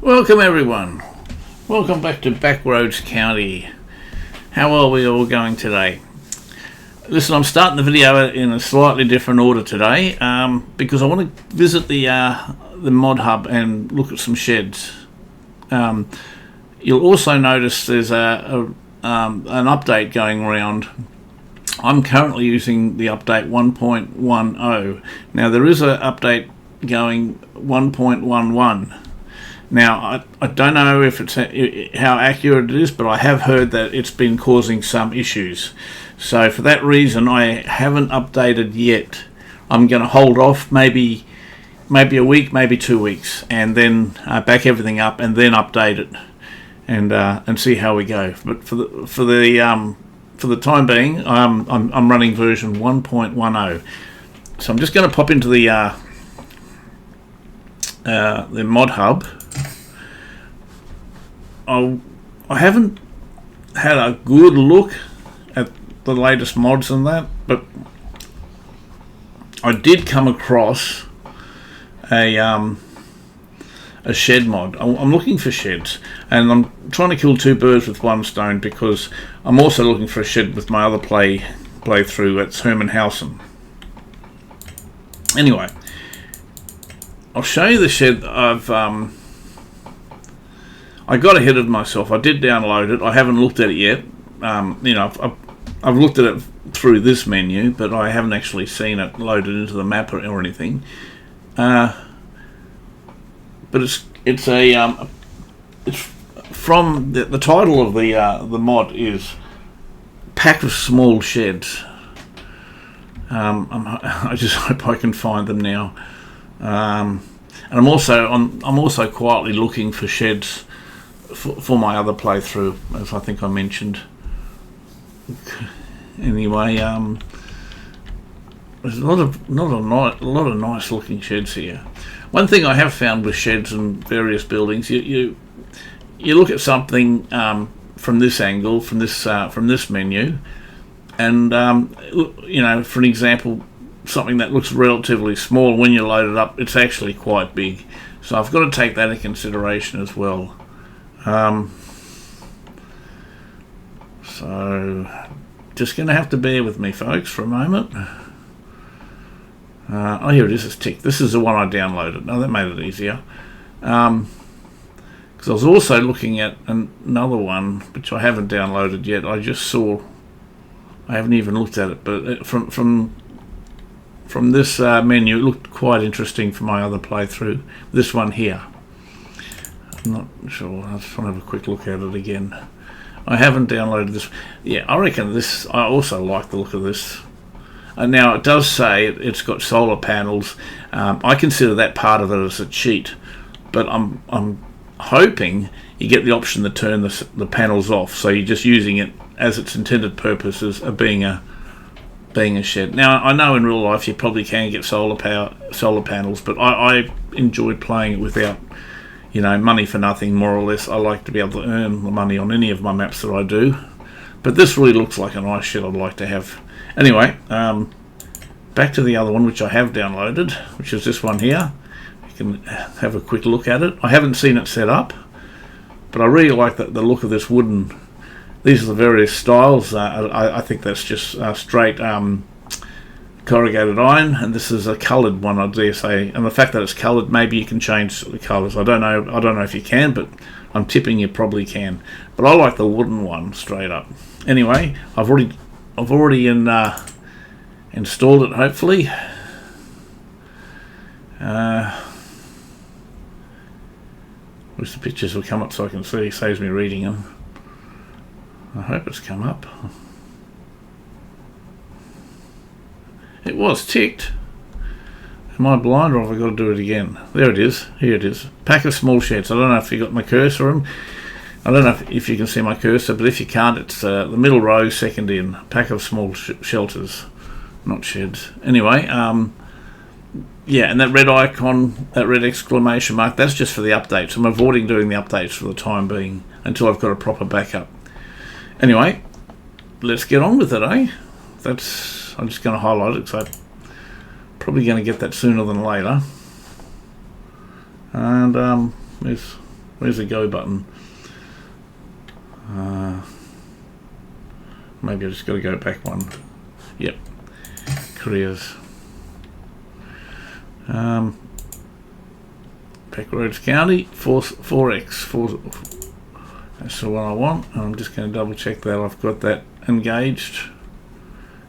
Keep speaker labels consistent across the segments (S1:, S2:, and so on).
S1: Welcome everyone. Welcome back to Backroads County. How are we all going today? Listen, I'm starting the video in a slightly different order today because I want to visit the mod hub and look at some sheds. You'll also notice there's an update going around. I'm currently using the update 1.10. Now there is an update going 1.11. Now, I don't know if it's how accurate it is, but I have heard that it's been causing some issues. So for that reason, I haven't updated yet. I'm going to hold off maybe a week, maybe 2 weeks, and then back everything up and then update it and see how we go. But for the time being, I'm running version 1.10. So I'm just going to pop into the mod hub. I haven't had a good look at the latest mods and that, but I did come across a shed mod. I'm looking for sheds, and I'm trying to kill two birds with one stone because I'm also looking for a shed with my other playthrough at Hermanhausen. Anyway, I'll show you the shed that I got ahead of myself. I did download it. I haven't looked at it yet. I've looked at it through this menu, but I haven't actually seen it loaded into the map or anything. But it's from the title of the mod is Pack of Small Sheds. I just hope I can find them now. And I'm also quietly looking for sheds for my other playthrough, as I think I mentioned. Anyway, there's a lot of nice looking sheds here. One thing I have found with sheds and various buildings, you look at something from this angle, from this menu, and for an example, something that looks relatively small, when you load it up, it's actually quite big. So I've got to take that into consideration as well. So just going to have to bear with me, folks, for a moment. Oh, here it is. It's ticked. This is the one I downloaded. No, that made it easier. Because I was also looking at another one which I haven't downloaded yet. I just saw. I haven't even looked at it, but from this menu, it looked quite interesting for my other playthrough. This one here. I'm not sure. I just want to have a quick look at it again. I haven't downloaded this. Yeah, I reckon this. I also like the look of this. Now it does say it's got solar panels. I consider that part of it as a cheat, but I'm hoping you get the option to turn the panels off, so you're just using it as its intended purposes of being a shed. Now I know in real life you probably can get solar panels, but I enjoyed playing it without money for nothing, more or less. I like to be able to earn the money on any of my maps that I do, but this really looks like a nice shed I'd like to have. Anyway, back to the other one which I have downloaded, which is this one here. You can have a quick look at it. I haven't seen it set up, but I really like the look of this wooden. These are the various styles. I think that's just straight corrugated iron, and this is a coloured one, I dare say. And the fact that it's coloured, maybe you can change the colours. I don't know if you can, but I'm tipping you probably can. But I like the wooden one straight up. Anyway, I've already installed it. Hopefully, wish the pictures will come up so I can see. It saves me reading them. I hope it's come up. It was ticked. Am I blind, or have I got to do it again? There it is. Here it is. Pack of small sheds. I don't know if you got my cursor on. I don't know if you can see my cursor, but if you can't, it's the middle row, second in. Pack of small shelters, not sheds. Anyway, yeah, and that red icon, that red exclamation mark, that's just for the updates. I'm avoiding doing the updates for the time being until I've got a proper backup. Anyway, let's get on with it, eh? I'm just going to highlight it because I'm probably going to get that sooner than later. And there's Where's the go button? Maybe I just got to go back one. Yep. Careers. Backroads County, 4X. That's the one I want. And I'm just going to double check that I've got that engaged.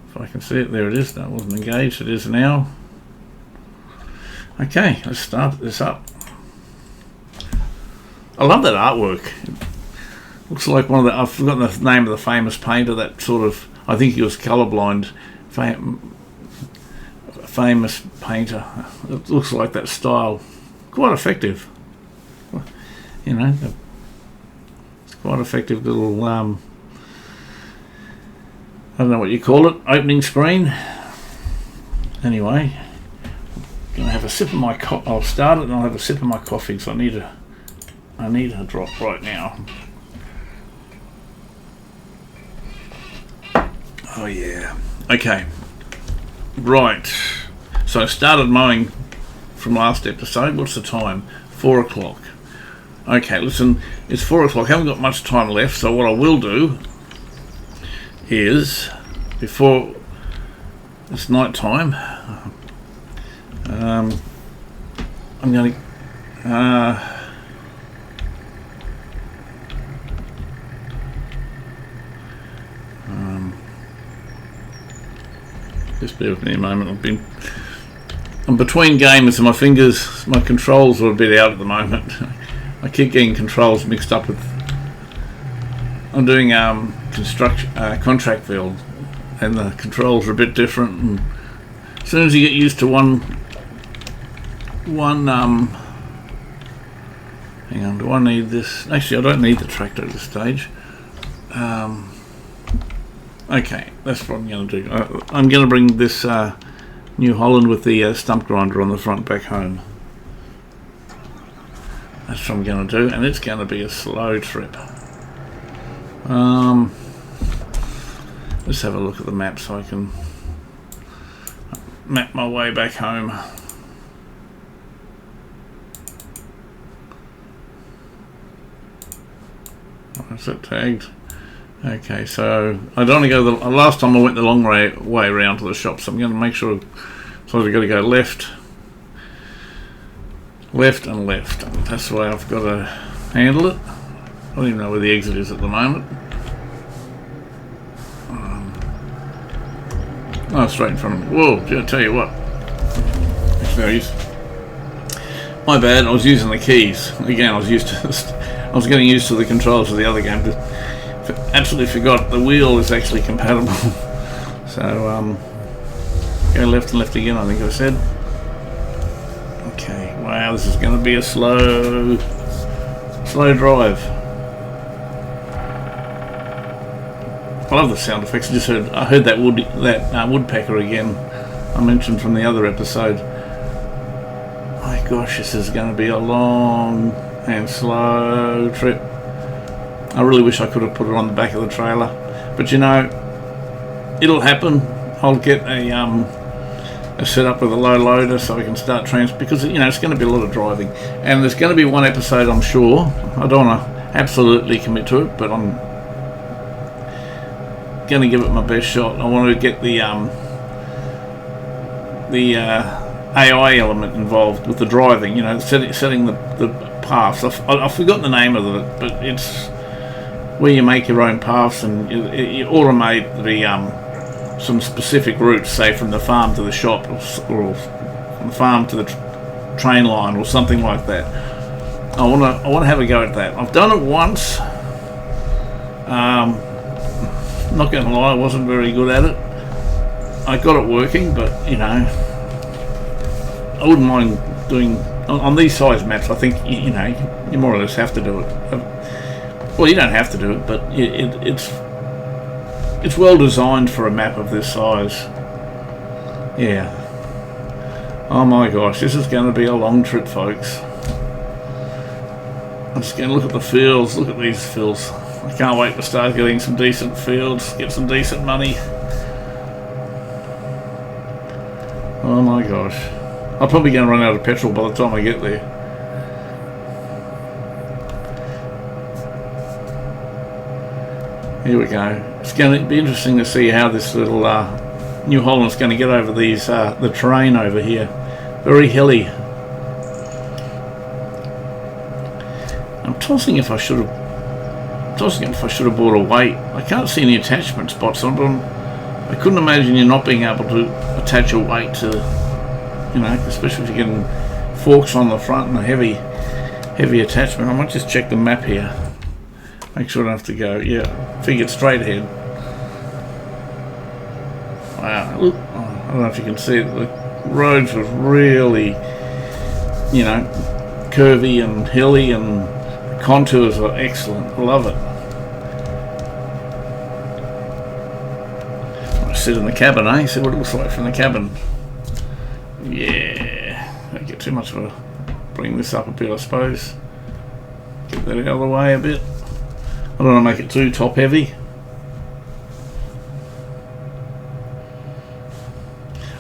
S1: If I can see it, there it is. That wasn't engaged, it is now. Okay, let's start this up. I love that artwork. It looks like one of the, I've forgotten the name of the famous painter, that sort of, I think he was colourblind, famous painter. It looks like that style. Quite effective. You know, it's quite effective little, I don't know what you call it, opening screen. Anyway, I'm going to have a sip of my coffee. I'll start it and I'll have a sip of my coffee, because I need a drop right now. Oh yeah. Okay. Right. So I started mowing from last episode. What's the time? 4 o'clock. Okay, listen, it's 4 o'clock. I haven't got much time left, so what I will do is, before it's night time, I'm going to just bear with me a moment. I'm between gamers and my controls are a bit out at the moment. I keep getting controls mixed up with. I'm doing contract build, and the controls are a bit different. And as soon as you get used to one, hang on. Do I need this? Actually, I don't need the tractor at this stage. Okay, that's what I'm going to do. I'm going to bring this New Holland with the stump grinder on the front back home. That's what I'm going to do, and it's going to be a slow trip. Let's have a look at the map so I can map my way back home. Is that tagged? Okay, so I don't want to go the last time I went the long way around to the shop, so I'm going to make sure. So I've got to go left, and left. That's the way I've got to handle it. I don't even know where the exit is at the moment. Oh, straight in front of me. Whoa! I'll tell you what. There my bad. I was using the keys again. I was getting used to the controls of the other game. Absolutely forgot the wheel is actually compatible. So go left and left again, I think I said. Okay, wow, this is going to be a slow drive. I love the sound effects. I heard that woodpecker again I mentioned from the other episode. My gosh, this is going to be a long and slow trip. I really wish I could have put it on the back of the trailer, but you know, it'll happen. I'll get a setup with a low loader so I can start because you know it's going to be a lot of driving, and there's going to be one episode I'm sure. I don't want to absolutely commit to it, but I'm going to give it my best shot. I want to get the AI element involved with the driving. You know, setting the paths. I've forgotten the name of it, but it's where you make your own paths and you automate some specific routes, say from the farm to the shop, or from the farm to the train line, or something like that. I want to have a go at that. I've done it once. Not going to lie, I wasn't very good at it. I got it working, but you know, I wouldn't mind doing on these size maps. I think you know, you more or less have to do it. Well, you don't have to do it, but it's well designed for a map of this size. Yeah. Oh my gosh, this is going to be a long trip, folks. I'm just going to look at the fields. Look at these fields. I can't wait to start getting some decent fields, get some decent money. Oh my gosh. I'm probably going to run out of petrol by the time I get there. Here we go. It's going to be interesting to see how this little New Holland's going to get over these the terrain over here. Very hilly. I'm tossing if I should have bought a weight. I can't see any attachment spots on them. I couldn't imagine you not being able to attach a weight to, you know, especially if you're getting forks on the front and a heavy attachment. I might just check the map here. Make sure I don't have to go. Yeah, figured straight ahead. Wow, look, I don't know if you can see it. The roads was really, you know, curvy and hilly, and the contours are excellent. I love it. I sit in the cabin, eh? See what it looks like from the cabin. Yeah, don't get too much of a. Bring this up a bit, I suppose. Get that out of the way a bit. I don't want to make it too top heavy.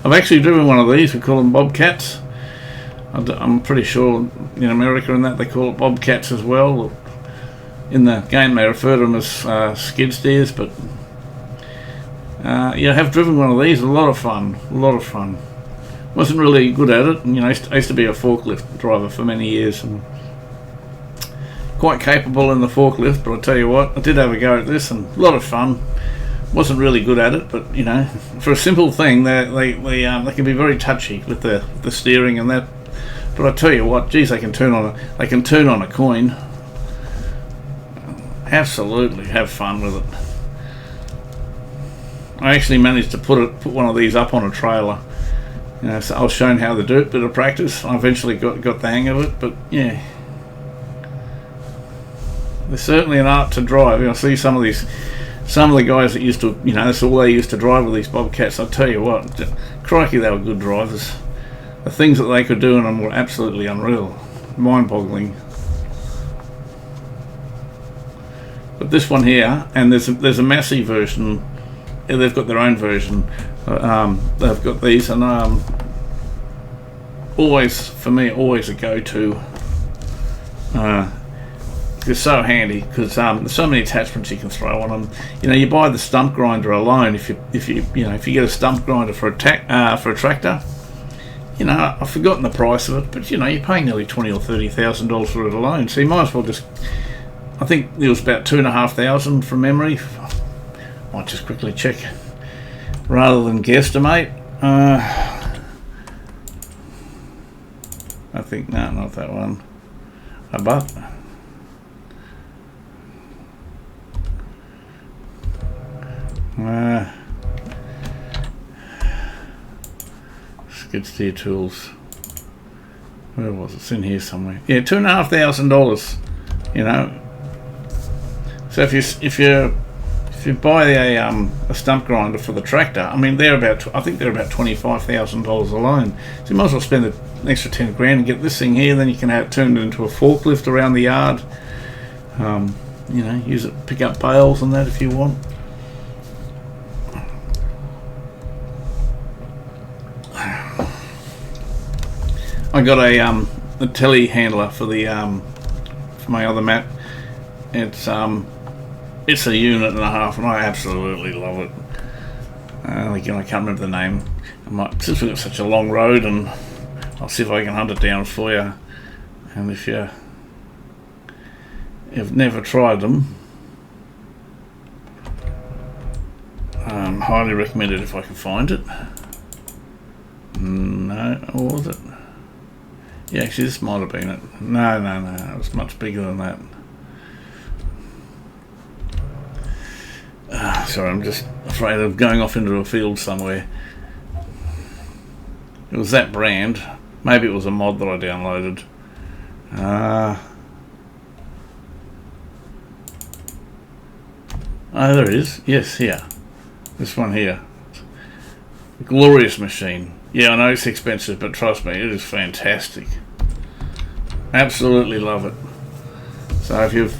S1: I've actually driven one of these. We call them bobcats. I'm pretty sure in America and that they call it bobcats as well. In the game they refer to them as skid steers, but yeah, I have driven one of these. A lot of fun. Wasn't really good at it, and I used to be a forklift driver for many years, and quite capable in the forklift. But I tell you what, I did have a go at this, and a lot of fun. Wasn't really good at it, but for a simple thing, they can be very touchy with the steering and that. But I tell you what, geez, they can turn on a coin. Absolutely, have fun with it. I actually managed to put one of these up on a trailer. So I was shown how to do it, bit of practice. I eventually got the hang of it, but yeah, there's certainly an art to drive. I see some of the guys that used to, that's all they used to drive with these bobcats. I tell you what, crikey, they were good drivers. The things that they could do in them were absolutely unreal, mind-boggling. But this one here, and there's a Massey version. They've got their own version. They've got these, and always a go-to. It's so handy because there's so many attachments you can throw on them. You buy the stump grinder alone. If you get a stump grinder for a tractor, I've forgotten the price of it, but you're paying nearly $20,000 or $30,000 for it alone. So you might as well just. I think it was about $2,500 from memory. Might just quickly check rather than guesstimate. I think no, not that one. But skid steer tools. Where was it? It's in here somewhere. Yeah, $2,500. So if you buy a stump grinder for the tractor, I think they're about $25,000 alone. So you might as well spend an extra $10,000 and get this thing here. Then you can have it turned into a forklift around the yard. Use it, pick up bales and that if you want. I got a telehandler for for my other mat. It's a unit and a half, and I absolutely love it. Again, I can't remember the name. Since we've got such a long road, and I'll see if I can hunt it down for you. And if you've never tried them, highly recommend it if I can find it. No, or was it? Yeah, actually, this might have been it. No, it was much bigger than that. Sorry, I'm just afraid of going off into a field somewhere. It was that brand. Maybe it was a mod that I downloaded. Oh, there it is. Yes, here. This one here. Glorious machine. Yeah, I know it's expensive, but trust me, it is fantastic. Absolutely love it. So if you've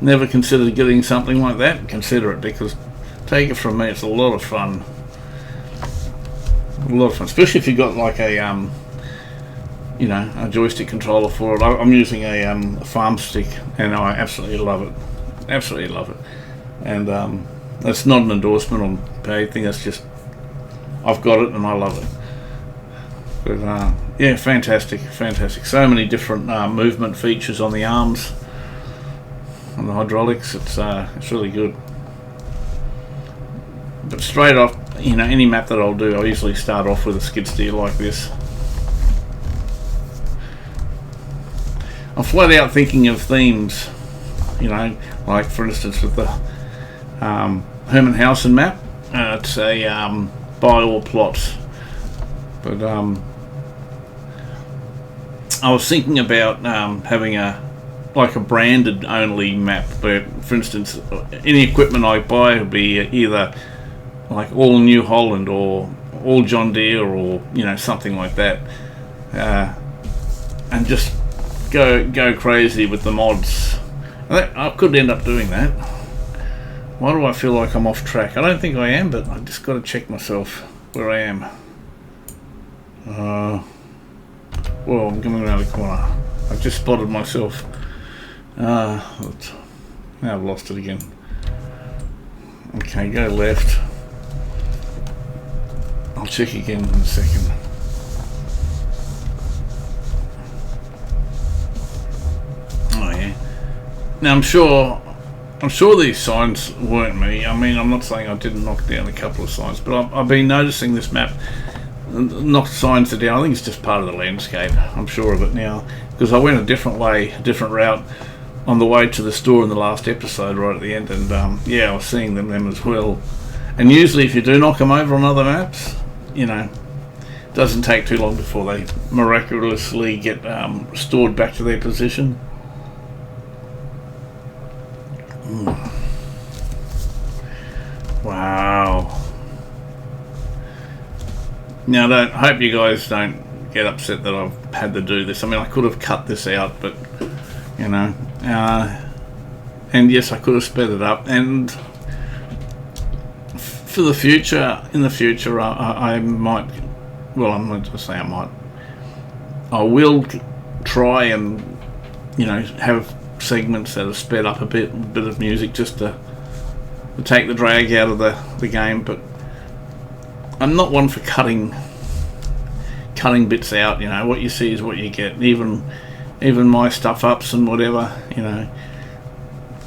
S1: never considered getting something like that, consider it, because take it from me, it's a lot of fun. Especially if you've got like a joystick controller for it. I'm using a farm stick, and I absolutely love it. And that's not an endorsement on paid thing. That's just I've got it and I love it. But yeah, fantastic. So many different movement features on the arms, on the hydraulics. It's really good. But straight off, you know, any map that I'll do, I'll usually start off with a skid steer like this. I'm flat out thinking of themes, you know, like for instance with the Hermanhausen map. It's a buy all plots, but I was thinking about having a branded only map where, for instance, any equipment I buy would be either like all New Holland or all John Deere, or you know, something like that, and just go crazy with the mods. I could end up doing that. Why do I feel like I'm off track? I don't think I am, but I just got to check myself where I am. Well, I'm coming around the corner. I've just spotted myself. Now I've lost it again. Okay, go left. I'll check again in a second. Oh yeah. Now I'm sure these signs weren't me. I mean, I'm not saying I didn't knock down a couple of signs, but I've been noticing this map knock signs down. I think it's just part of the landscape. I'm sure of it now, because I went a different way, a different route on the way to the store in the last episode right at the end, and yeah, I was seeing them as well. And usually if you do knock them over on other maps, you know, it doesn't take too long before they miraculously get restored back to their position. Wow. Now, I hope you guys don't get upset that I've had to do this. I mean, I could have cut this out, but you know, and yes, I could have sped it up. And for the future, in the future, I might. Well, I'm not going to say I might. I will try and, you know, have segments that are sped up a bit of music, just to take the drag out of the game. But I'm not one for cutting bits out. You know, what you see is what you get. Even my stuff ups and whatever, you know.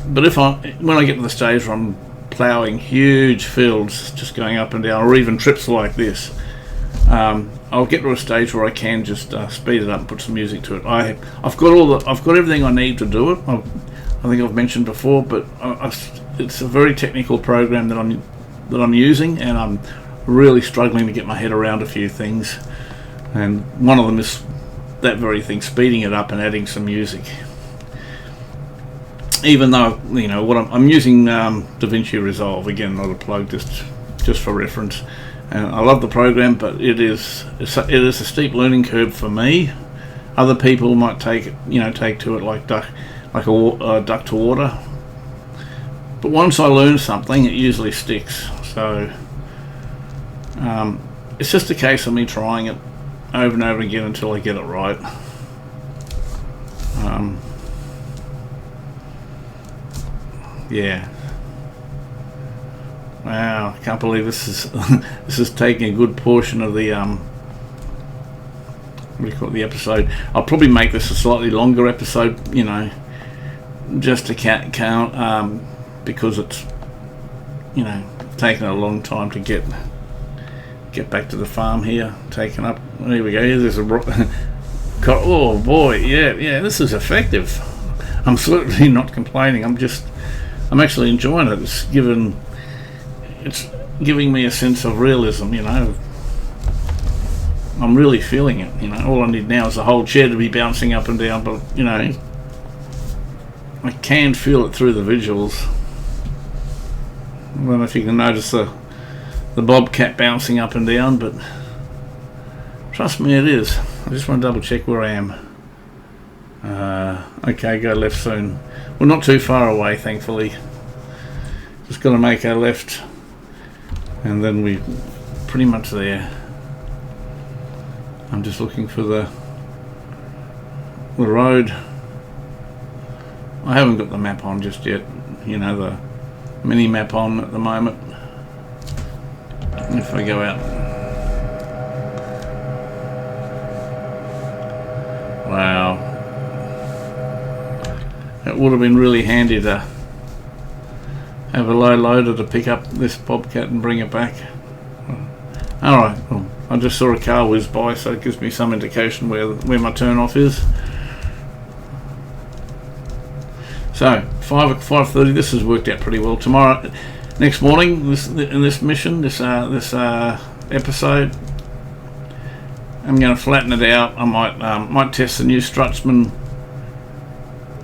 S1: But when I get to the stage where I'm ploughing huge fields, just going up and down, or even trips like this, I'll get to a stage where I can just speed it up and put some music to it. I've got everything I need to do it. I think I've mentioned before, but it's a very technical program that I'm using, and I'm really struggling to get my head around a few things. And one of them is that very thing, speeding it up and adding some music. Even though, you know, what I'm using DaVinci Resolve, again, not a plug, just for reference. And I love the program, but it is a steep learning curve for me. Other people might take to it like duck to water. But once I learn something, it usually sticks. So it's just a case of me trying it over and over again until I get it right. Yeah. Wow, I can't believe this is taking a good portion of the what do you call it, the episode. I'll probably make this a slightly longer episode, you know, just to count because it's, you know, taken a long time to get back to the farm here. Taken up. There we go. There's a oh boy, yeah. This is effective. I'm certainly not complaining. I'm actually enjoying it. It's giving me a sense of realism, you know. I'm really feeling it, you know. All I need now is the whole chair to be bouncing up and down, but, you know, I can feel it through the visuals. I don't know if you can notice the bobcat bouncing up and down, but trust me, it is. I just want to double check where I am. Okay, go left soon. We're not too far away, thankfully. Just got to make our left, and then we're pretty much there. I'm just looking for the road. I haven't got the map on just yet, you know, mini map on at the moment. If I go out, wow, it would have been really handy to have a low loader to pick up this bobcat and bring it back. Alright, well, I just saw a car whiz by, so it gives me some indication where my turn off is. So 5:30. This has worked out pretty well. Tomorrow, next morning, in this mission, this episode, I'm going to flatten it out. I might test the new Strutsman,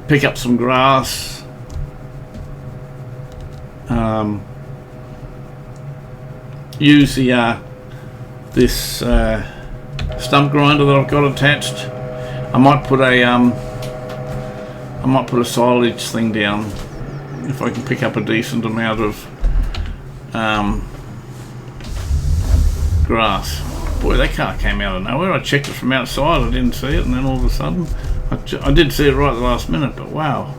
S1: pick up some grass, use the this stump grinder that I've got attached. I might put a silage thing down if I can pick up a decent amount of grass. Boy, that car came out of nowhere. I checked it from outside, I didn't see it, and then all of a sudden I did see it right at the last minute, but wow.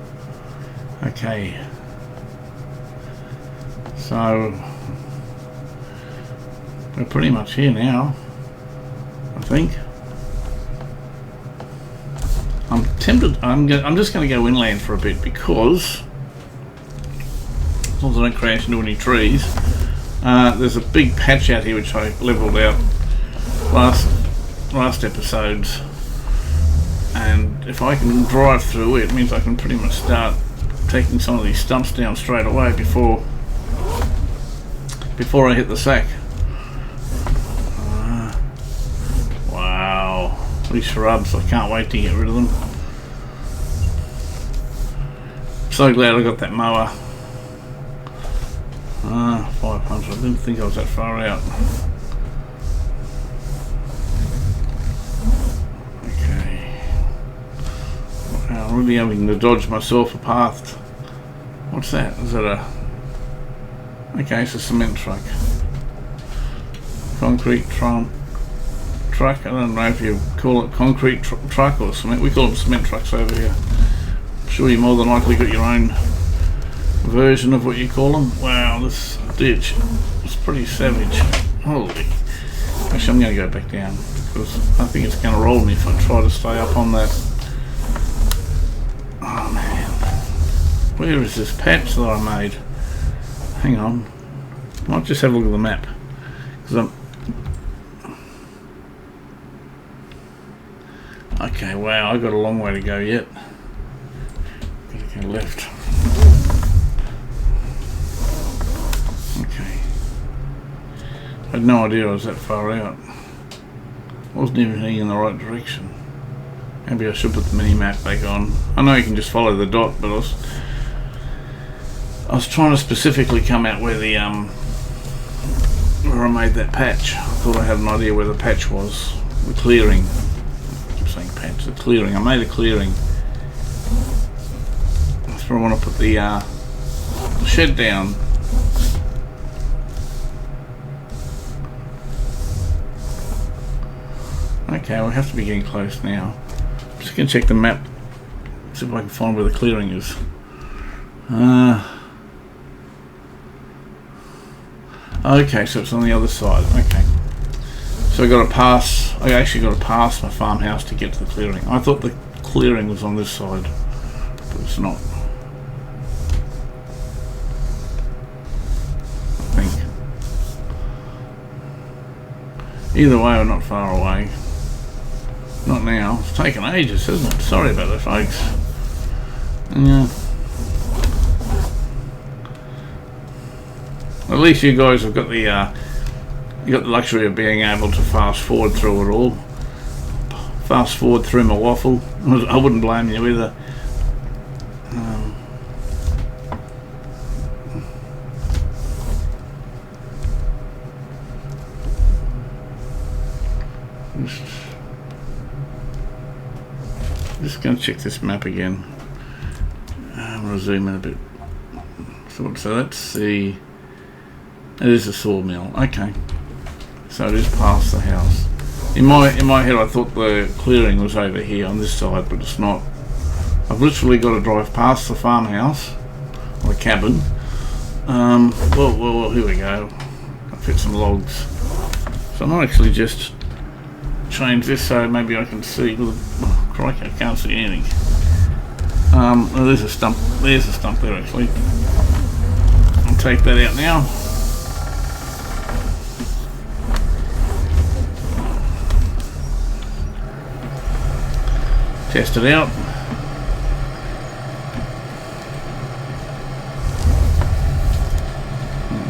S1: Okay, so we're pretty much here now, I think. I'm tempted. I'm just going to go inland for a bit, because as long as I don't crash into any trees, there's a big patch out here which I levelled out last episodes, and if I can drive through it means I can pretty much start taking some of these stumps down straight away before I hit the sack. Wow, these shrubs, I can't wait to get rid of them. So glad I got that mower. 500, I didn't think I was that far out. Okay. Wow, I'm really having to dodge myself a path. What's that? Is that a... Okay, it's a cement truck. Concrete truck. I don't know if you call it concrete truck or cement. We call them cement trucks over here. I'm sure you more than likely got your own version of what you call them. Wow, this ditch is pretty savage. Holy. Actually, I'm going to go back down, because I think it's going to roll me if I try to stay up on that. Oh man. Where is this patch that I made? Hang on. I might just have a look at the map, because okay, wow, I've got a long way to go yet. Gotta go left. Okay. I had no idea I was that far out. I wasn't even heading in the right direction. Maybe I should put the mini map back on. I know you can just follow the dot, but I was trying to specifically come out where the where I made that patch. I thought I had an idea where the patch was. The clearing. I keep saying patch. The clearing. I made a clearing. That's where I want to put the shed down. Okay, we'll have to be getting close now. I'm just going to check the map, see if I can find where the clearing is. Okay, so it's on the other side. Okay, so I actually got to pass my farmhouse to get to the clearing. I thought the clearing was on this side, but it's not. I think. Either way, we're not far away. Not now. It's taken ages, hasn't it? Sorry about that, folks. Yeah. At least you guys have got the luxury of being able to fast forward through it all. Fast forward through my waffle. I wouldn't blame you either. Just going to check this map again. I'm going to zoom in a bit. So let's see. It is a sawmill. Okay, so it is past the house. In my head, I thought the clearing was over here on this side, but it's not. I've literally got to drive past the farmhouse, or the cabin, Well, here we go. I'll fit some logs. So I might actually just change this so maybe I can see. Oh, crikey, I can't see anything. Oh, there's a stump. There's a stump there actually. I'll take that out now. Test it out.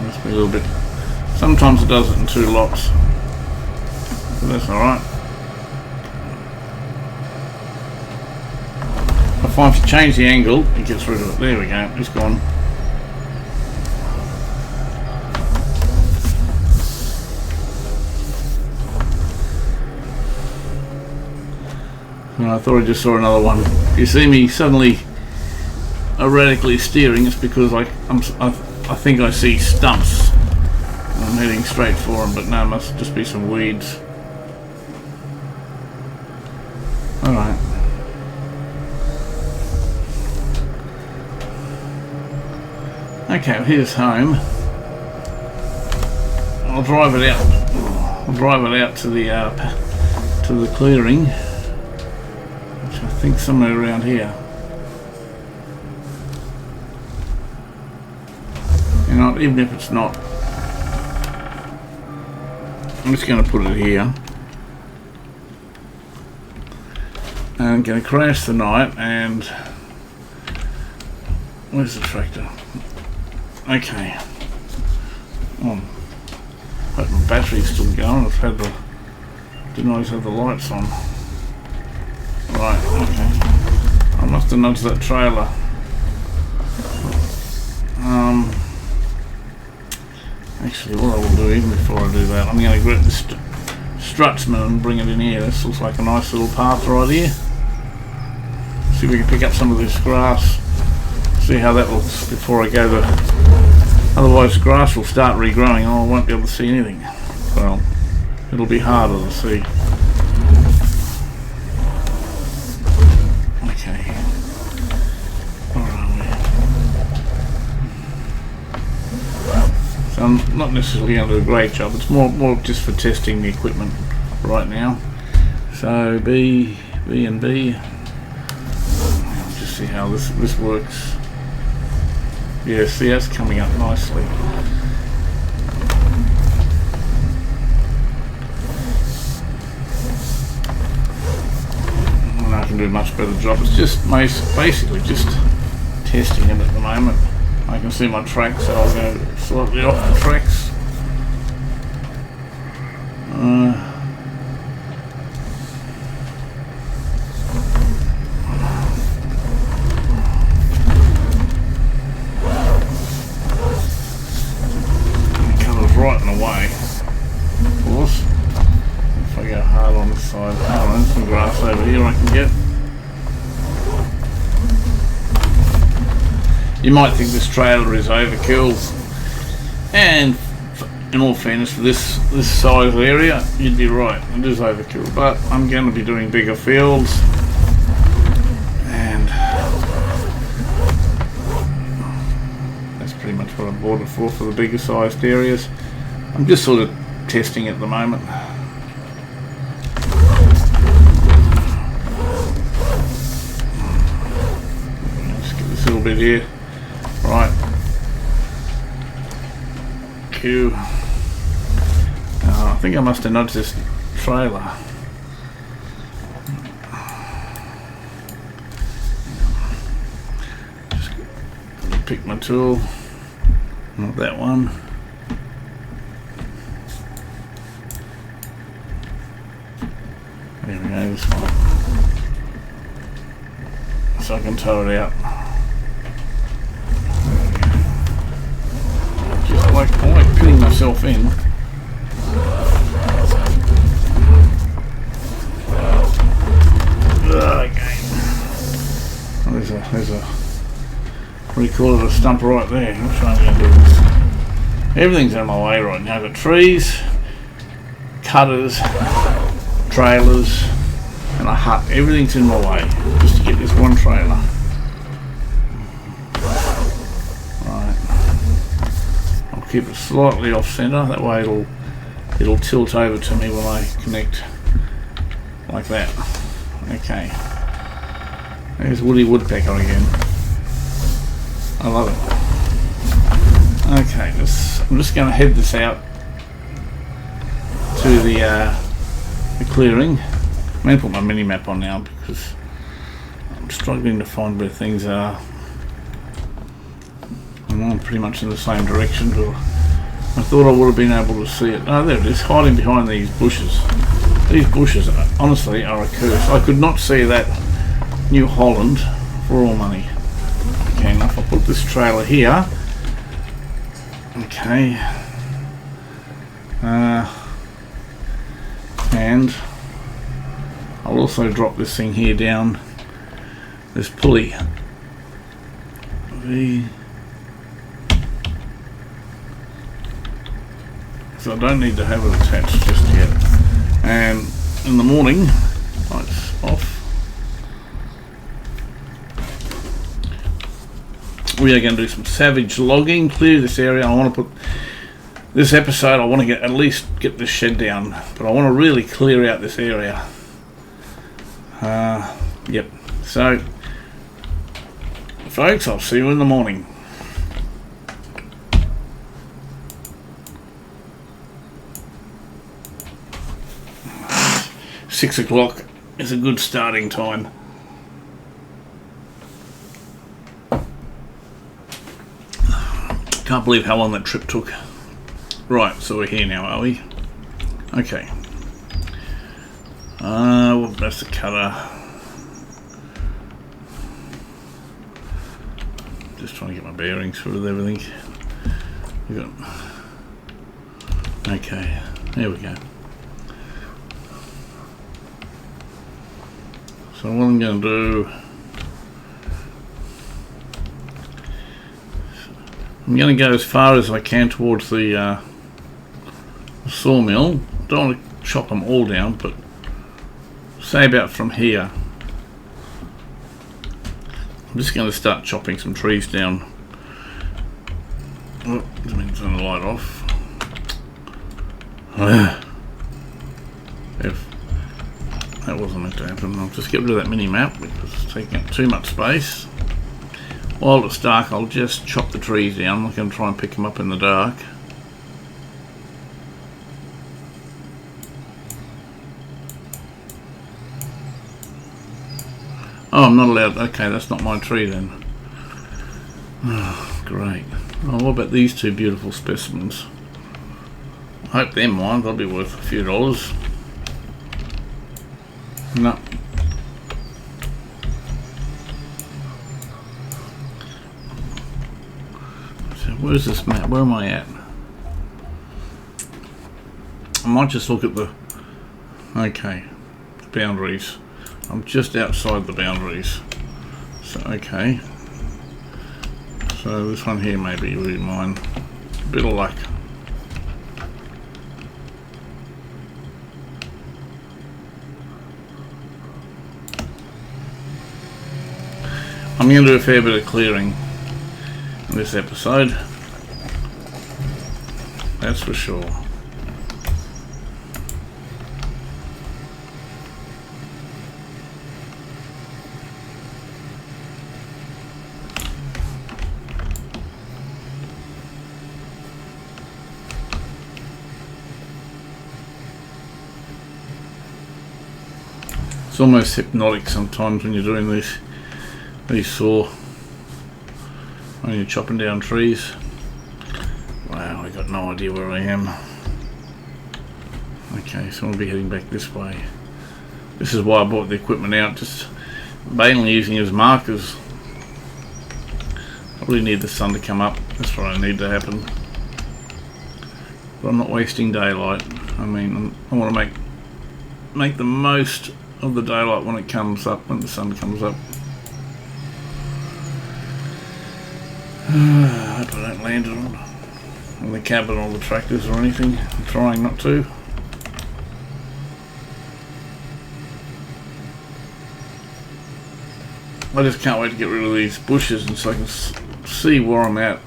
S1: Must be a little bit. Sometimes it does it in 2 lots, but that's alright. I find if you change the angle, it gets rid of it. There we go, it's gone. And I thought I just saw another one. If you see me suddenly erratically steering, it's because I think I see stumps. I'm heading straight for them, but no, it must just be some weeds. Alright. Okay, well, here's home. I'll drive it out. I'll drive it out to the clearing, which I think somewhere around here. You know, even if it's not, I'm just going to put it here. And I'm going to crash the night and where's the tractor? Okay. Oh, hope my battery's still going. Didn't always have the lights on. Right, okay. I must have nudged that trailer. Actually, what I will do even before I do that, I'm going to grab the strutsman and bring it in here. This looks like a nice little path right here. See if we can pick up some of this grass. See how that looks before I go to. Otherwise, the grass will start regrowing and I won't be able to see anything. Well, it'll be harder to see. Okay. Where are we? So I'm not necessarily going to do a great job. It's more just for testing the equipment right now. So B and B. I'll just see how this works. Yeah, see, that's coming up nicely. And I can do a much better job. It's just basically just testing it at the moment. I can see my tracks, so I'll go slightly off the tracks. Right in the way, of course. If I go hard on this side, there's some grass over here I can get. You might think this trailer is overkill, and in all fairness, for this size area, you'd be right. It is overkill, but I'm going to be doing bigger fields, and that's pretty much what I bought it for the bigger sized areas. I'm just sort of testing at the moment. Let's get this little bit here. Right. Q. I think I must have nudged this trailer. Just pick my tool. Not that one. There we go, this one. So I can tow it out. Just like pinning myself in. Okay. Well, there's a what do you call it, a stump right there. I'm trying to do this. Everything's in my way right now. I've got trees, cutters, trailers and a hut. Everything's in my way just to get this one trailer. Right. keep it slightly off centre, that way it'll tilt over to me when I connect like that. Okay, there's Woody Woodpecker again. I love it. Okay, I'm just going to head this out to the clearing. I'm going to put my mini map on now because I'm struggling to find where things are. I'm pretty much in the same direction, but I thought I would have been able to see it. Oh, there it is, hiding behind these bushes. These bushes, honestly, are a curse. I could not see that New Holland for all money. Okay, now if I put this trailer here, okay, and I'll also drop this thing here down this pulley. So I don't need to have it attached just yet. And in the morning, lights off, we are going to do some savage logging, clear this area. I want to put this episode, I want to at least get this shed down, but I want to really clear out this area. Yep, so folks, I'll see you in the morning. Six o'clock is a good starting time. Can't believe how long that trip took. Right, so we're here now, are we? Okay. That's the cutter. Just trying to get my bearings with everything. Okay, there we go. So what I'm going to do, I'm going to go as far as I can towards the sawmill. Don't want to chop them all down, but say about from here. I'm just going to start chopping some trees down. Oh, let me turn the light off. If that wasn't meant to happen, I'll just get rid of that mini map because it's taking up too much space. While it's dark, I'll just chop the trees down. I'm not going to try and pick them up in the dark. Oh, I'm not allowed. Okay, that's not my tree then. Oh, great. Oh, what about these two beautiful specimens? I hope they're mine. They'll be worth a few dollars. No. So where's this map? Where am I at? I might just look at the... Okay. Boundaries. I'm just outside the boundaries. So, okay. So this one here may be really mine. Bit of luck. I'm going to do a fair bit of clearing in this episode. That's for sure. It's almost hypnotic sometimes when you're doing these saw, when you're chopping down trees. Wow, I got no idea where I am. Okay, so I'll be heading back this way. This is why I bought the equipment out, just mainly using it as markers. I really need the sun to come up, that's what I need to happen. But I'm not wasting daylight. I mean, I want to make the most of the daylight when it comes up, when the sun comes up. I hope I don't land it on the cabin or the tractors or anything. I'm trying not to. I just can't wait to get rid of these bushes and so I can see where I'm at.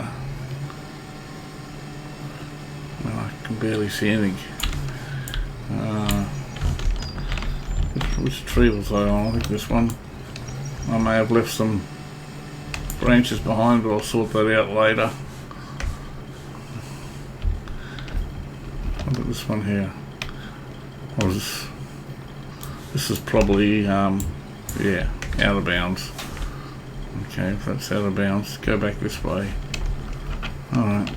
S1: can barely see anything. Which tree was I on? I think this one. I may have left some branches behind, but I'll sort that out later. Look at this one here. This is probably yeah, out of bounds. Okay, if that's out of bounds, go back this way. Alright.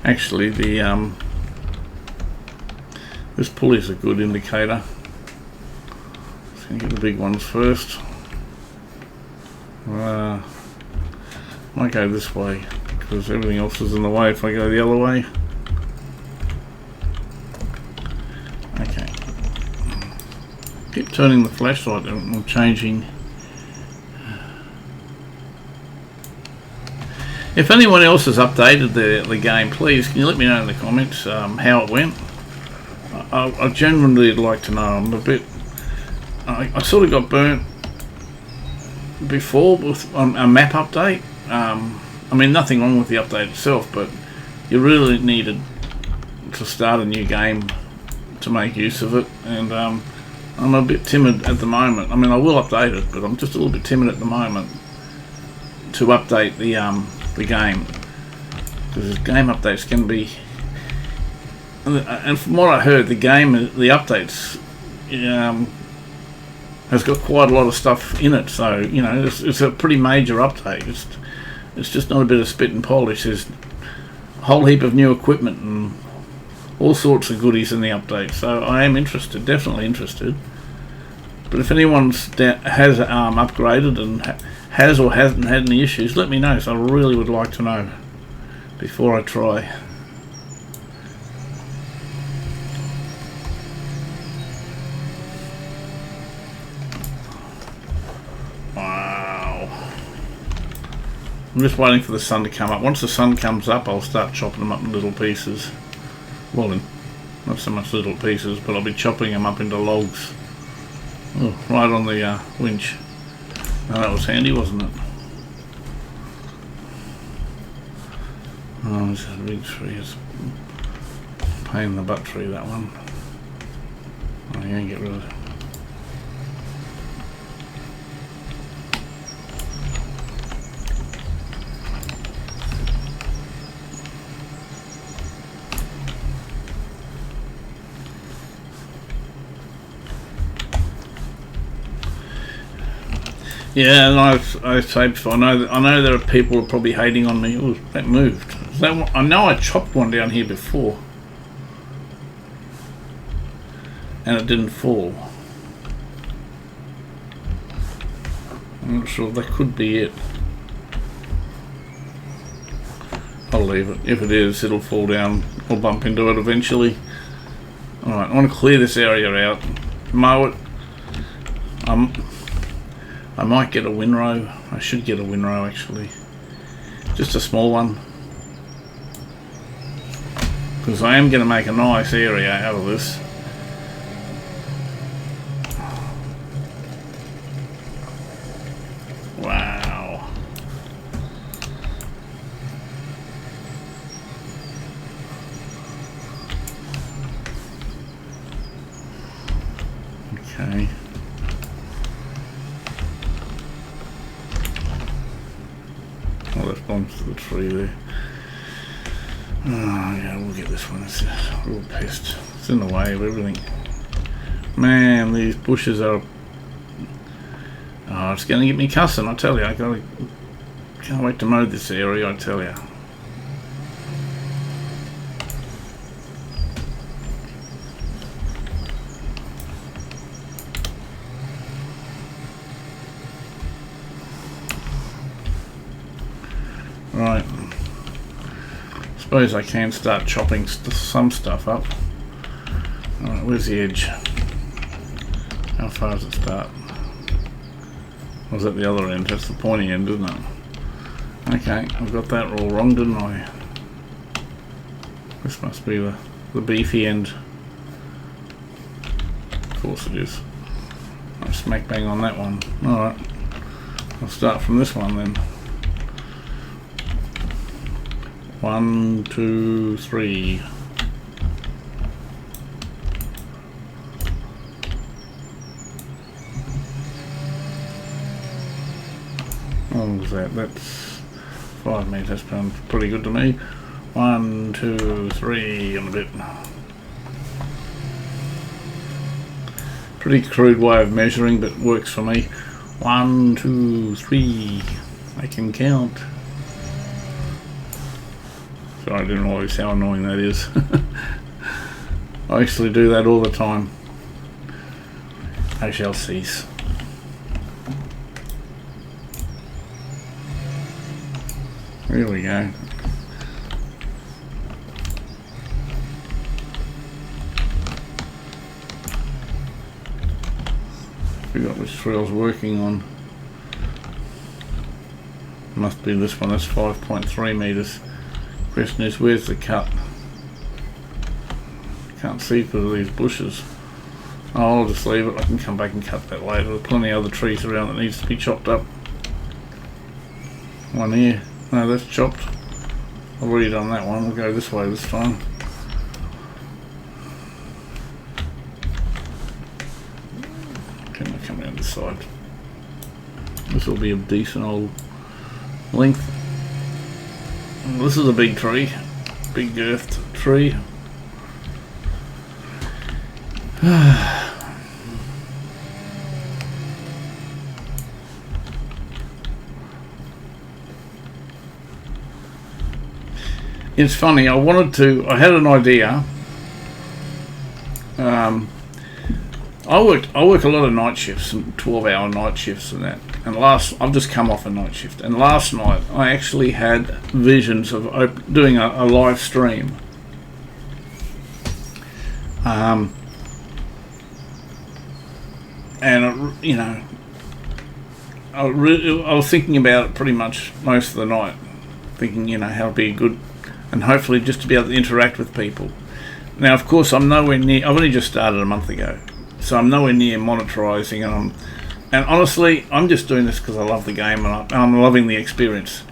S1: Actually, the this pulley's a good indicator. Just gonna get the big ones first. Might go this way because everything else is in the way if I go the other way. Okay. Keep turning the flashlight and changing. If anyone else has updated the game, please can you let me know in the comments how it went. I genuinely would like to know. I'm a bit. I sort of got burnt before with a map update. I mean, nothing wrong with the update itself, but you really needed to start a new game to make use of it, and I'm a bit timid at the moment. I mean, I will update it, but I'm just a little bit timid at the moment to update the game, because game updates can be, and from what I heard, the updates has got quite a lot of stuff in it, so you know it's a pretty major update. It's just not a bit of spit and polish. There's a whole heap of new equipment and all sorts of goodies in the update, so I am interested, definitely interested. But if anyone has upgraded and has or hasn't had any issues, let me know, so I really would like to know before I try. Wow. I'm just waiting for the sun to come up. Once the sun comes up, I'll start chopping them up in little pieces. Well, not so much little pieces, but I'll be chopping them up into logs. Oh, right on the winch. Oh, that was handy, wasn't it? Oh, this is a big tree. It's a pain in the butt tree, that one. Oh, you can get rid of it. Yeah, and I say before, I know there are people who are probably hating on me. Oh, that moved. I know I chopped one down here before, and it didn't fall. I'm not sure. That could be it. I'll leave it. If it is, it'll fall down or bump into it eventually. Alright, I want to clear this area out. Mow it. I might get a windrow. I should get a windrow actually. Just a small one. Because I am going to make a nice area out of this. Wow. Okay. Oh, that belongs to the tree there. Oh, yeah, we'll get this one. It's a real pest. It's in the way of everything. Man, these bushes are... Oh, it's going to get me cussing, I tell you. Can't wait to mow this area, I tell you. Right. Suppose I can start chopping some stuff up. Alright, where's the edge? How far does it start? Or is that the other end? That's the pointy end, isn't it? Okay, I've got that all wrong, didn't I? This must be the beefy end. Of course it is. I'm smack bang on that one. Alright. I'll start from this one then. 1, 2, 3. What was that? That's 5 metres. That sounds pretty good to me. 1, 2, 3 and a bit. Pretty crude way of measuring, but works for me. 1, 2, 3. I can count. Sorry, I didn't realise how annoying that is. I actually do that all the time. I shall cease. Here we go. Forgot which tree I was working on. Must be this one. That's 5.3 metres. Question is, where's the cut? Can't see because of these bushes. Oh, I'll just leave it. I can come back and cut that later. There's plenty of other trees around that needs to be chopped up. One here. No, that's chopped. I've already done that one. We'll go this way this time. Okay, I'll come around this side. This will be a decent old length. This is a big tree. Big girthed tree. It's funny, I had an idea. I work a lot of night shifts, 12-hour night shifts and that. And I've just come off a night shift. And last night I actually had visions of doing a live stream. And you know, I was thinking about it pretty much most of the night, thinking, you know, how it'd be good, and hopefully just to be able to interact with people. Now, of course, I'm nowhere near. I've only just started a month ago, so I'm nowhere near monetizing, and honestly, I'm just doing this because I love the game and I'm loving the experience.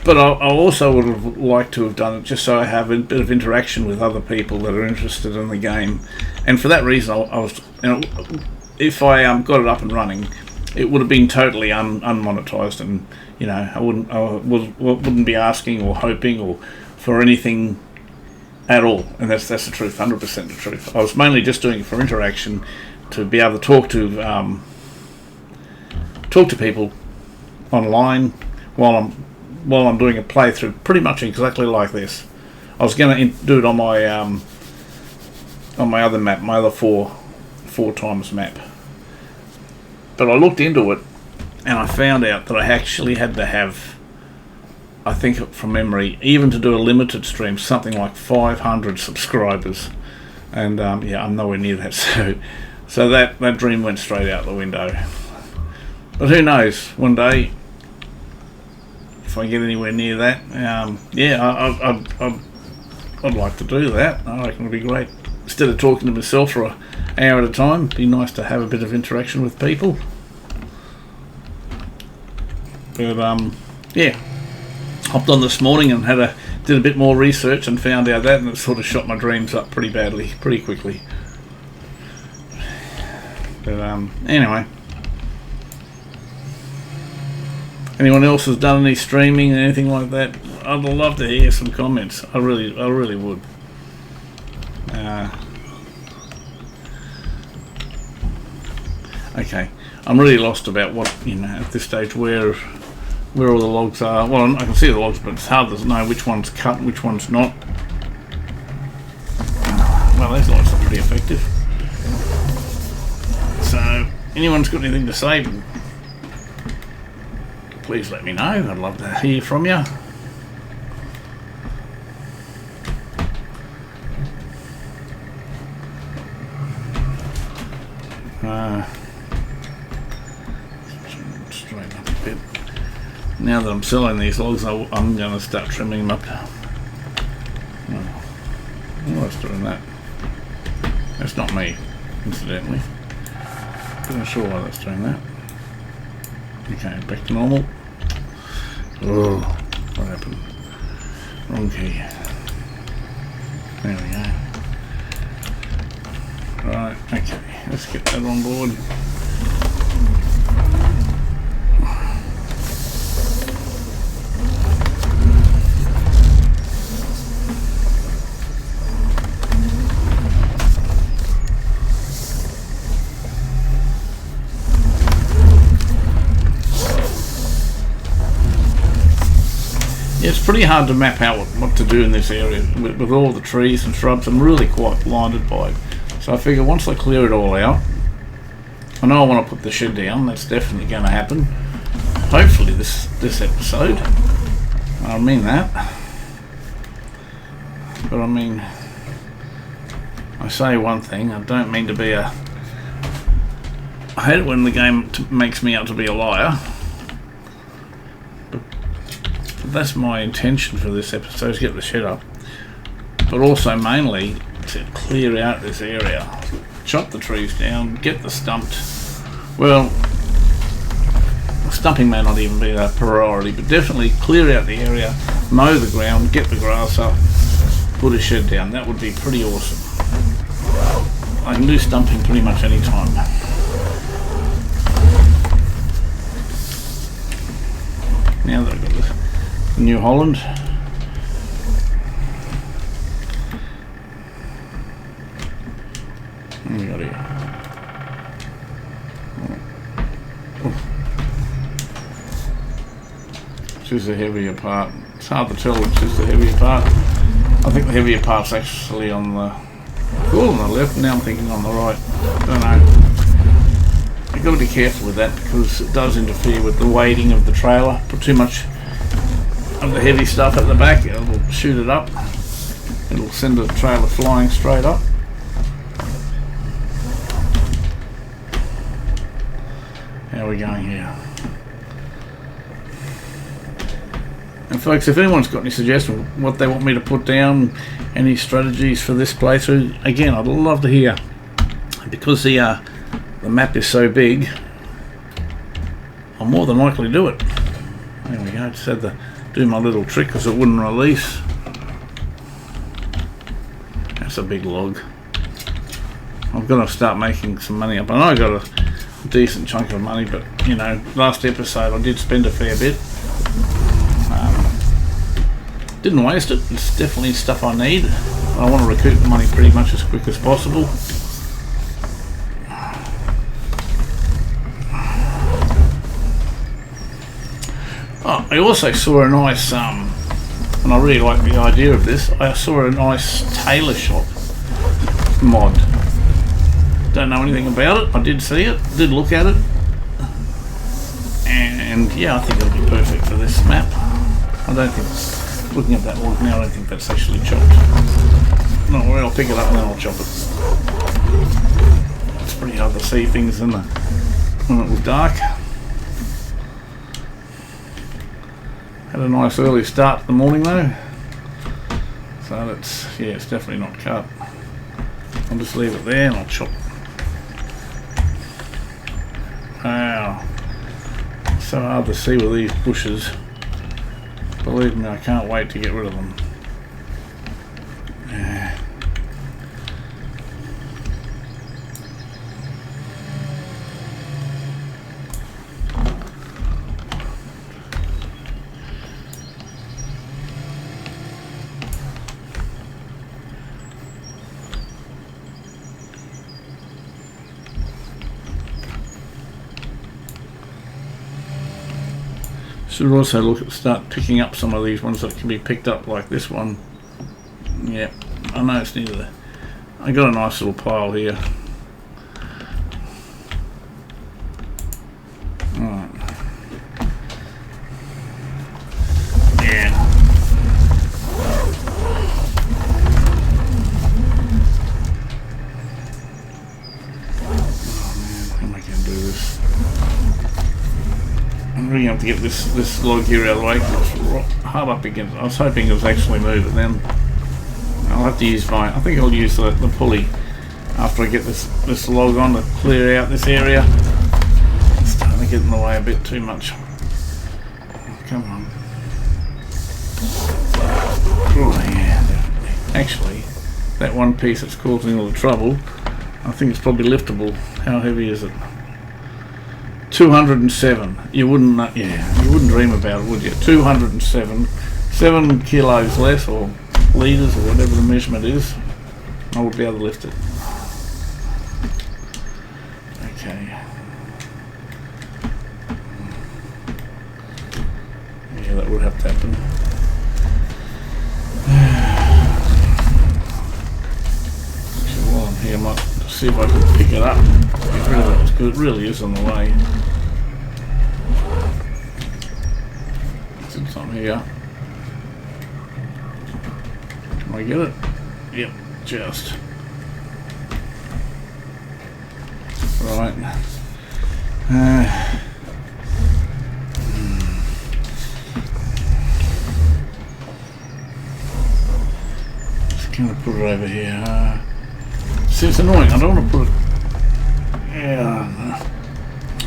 S1: But I also would have liked to have done it just so I have a bit of interaction with other people that are interested in the game, and for that reason, I was, you know, if I got it up and running, it would have been totally unmonetized, and you know, I wouldn't be asking or hoping or for anything at all, and that's the truth, 100% the truth. I was mainly just doing it for interaction, to be able to talk to people online while I'm doing a playthrough, pretty much exactly like this. I was going to do it on my other map, my other four times map, but I looked into it and I found out that I actually had to have, I think from memory, even to do a limited stream, something like 500 subscribers, and yeah, I'm nowhere near that. So that dream went straight out the window. But who knows? One day, if I get anywhere near that, yeah, I'd like to do that. I reckon it'd be great. Instead of talking to myself for an hour at a time, it'd be nice to have a bit of interaction with people. But yeah, hopped on this morning and did a bit more research and found out that, and it sort of shot my dreams up pretty badly, pretty quickly. But anyway, anyone else has done any streaming or anything like that? I'd love to hear some comments. I really would. Okay, I'm really lost about what, you know, at this stage where all the logs are. Well, I can see the logs, but it's hard to know which one's cut and which one's not. Well, those lights are pretty effective. So, anyone's got anything to say, please let me know. I'd love to hear from you. Straighten up a bit. Now that I'm selling these logs, I'm going to start trimming them up. What's doing that? That's not me, incidentally. Not sure why that's doing that. Okay, back to normal. Oh, what happened? Wrong key. There we go. Right, okay, let's get that on board. Yeah, it's pretty hard to map out what to do in this area with all the trees and shrubs. I'm really quite blinded by it. So I figure once I clear it all out, I know I want to put the shed down. That's definitely going to happen. Hopefully this episode. I mean that. But I mean, I say one thing. I don't mean to be a... I hate it when the game makes me out to be a liar. But that's my intention for this episode, is get the shed up. But also mainly to clear out this area. Chop the trees down, get the stumped. Well, stumping may not even be a priority, but definitely clear out the area, mow the ground, get the grass up, put a shed down. That would be pretty awesome. I can do stumping pretty much any time. Now that I've got the New Holland, what we got here? Which is the heavier part? It's hard to tell which is the heavier part. I think the heavier part's actually on the left. Now I'm thinking on the right. I don't know. You've got to be careful with that because it does interfere with the weighting of the trailer. Put too much of the heavy stuff at the back, it'll shoot it up. It'll send the trailer flying straight up. How are we going here? And folks, if anyone's got any suggestions what they want me to put down, any strategies for this playthrough, again, I'd love to hear. Because the map is so big, I'll more than likely do it. There we go, just had to do my little trick because it wouldn't release. That's a big log. I've got to start making some money up. I know I got a decent chunk of money, but you know, last episode I did spend a fair bit. Didn't waste it. It's definitely stuff I need. I want to recoup the money pretty much as quick as possible. Oh, I also saw a nice, and I really like the idea of this, I saw a nice tailor shop mod. Don't know anything about it. I did see it, did look at it. And yeah, I think it'll be perfect for this map. I don't think... Looking at that log now, I don't think that's actually chopped. No, well, I'll pick it up and then I'll chop it. It's pretty hard to see things when it was dark. Had a nice early start to the morning though. So that's, yeah, it's definitely not cut. I'll just leave it there and I'll chop. Wow. So hard to see with these bushes. Believe me, I can't wait to get rid of them. Yeah. Should also start picking up some of these ones that can be picked up, like this one. Yeah, I know it's near the... I got a nice little pile here. Alright. Yeah. Oh man, how am I going to do this? I'm really going to have to get this log here out of the way because it's hard up against. I was hoping it was actually move it then. I'll have to use I think I'll use the pulley after I get this log on to clear out this area. It's starting to get in the way a bit too much. Come on. Oh yeah, definitely. Actually, that one piece that's causing all the trouble, I think it's probably liftable. How heavy is it? 207. You wouldn't, yeah, you wouldn't dream about it, would you? 207, 7 kilos less, or litres, or whatever the measurement is. I would be able to lift it. Okay. Yeah, that would have to happen. I might see if I can pick it up. Get rid of it, because it really is on the way. It's on here. Can I get it? Yep, just. Right. Just gonna put it over here. See, it's annoying. I don't want to put it. Yeah,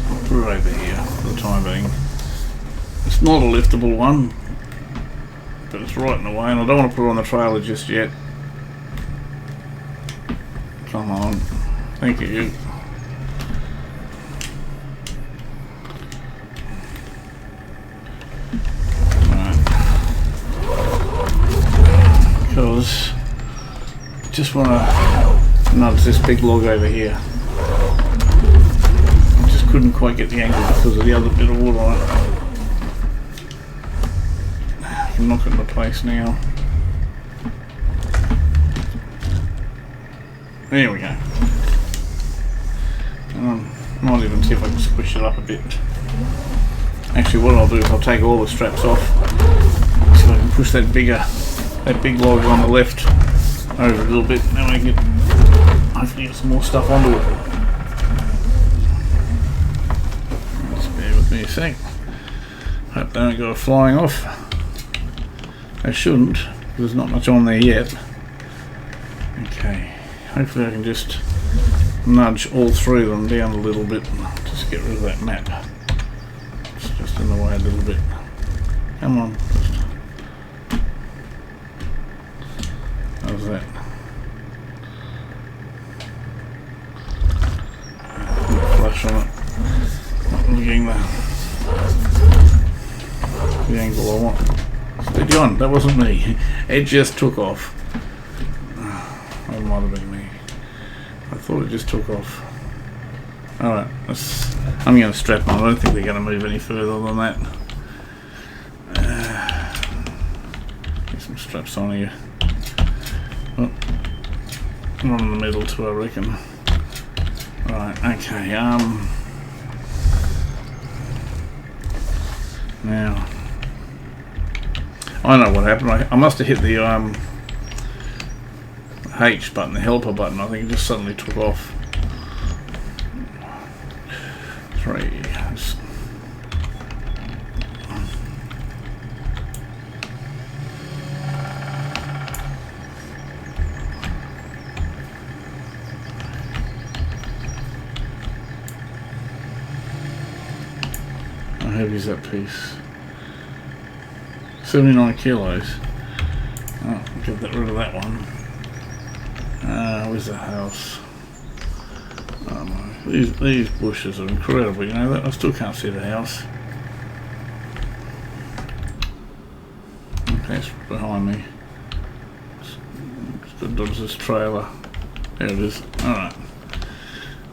S1: I'll put it over here for the time being. It's not a liftable one, but it's right in the way, and I don't want to put it on the trailer just yet. Come on. Thank you. Because I just want to nudge this big log over here. I just couldn't quite get the angle because of the other bit of wood on it. I can knock it into place now. There we go. Might even see if I can squish it up a bit. Actually, what I'll do is I'll take all the straps off so I can push that big log on the left over a little bit, and then we can hopefully get some more stuff onto it. Just bear with me a sec. Hope they don't go flying off. They shouldn't, because there's not much on there yet. Okay, hopefully I can just nudge all three of them down a little bit and just get rid of that map. It's just in the way a little bit. Come on. How's that? Flash on it. Not really getting the angle I want. Steady on, that wasn't me. It just took off. That might have been me. I thought it just took off. Alright, I'm going to strap on. I don't think they're going to move any further than that. Get some straps on here. Oh, one in the middle too, I reckon. Right, okay, now, I know what happened. I must have hit the H button, the helper button. I think it just suddenly took off. 3. How heavy is that piece? 79 kilos. Oh, get rid of that one. Where's the house? These bushes are incredible, you know that? I still can't see the house. Okay, it's behind me. Just got to dodge this trailer. There it is. Alright.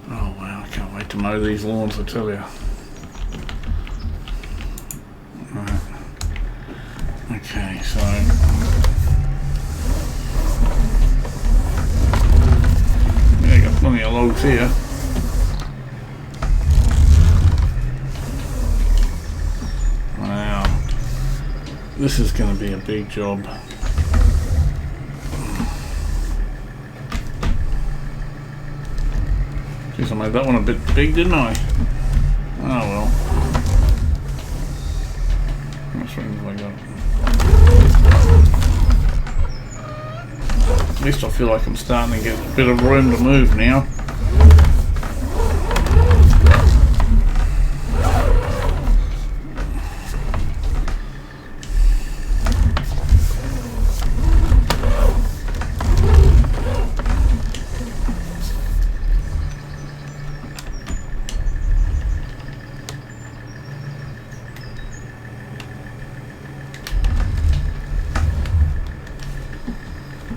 S1: Oh wow, I can't wait to mow these lawns, I tell you. Alright. Okay, so plenty of logs here. Wow, this is going to be a big job. Jeez, I made that one a bit big, didn't I? Oh well. How much room have I got? At least I feel like I'm starting to get a bit of room to move now.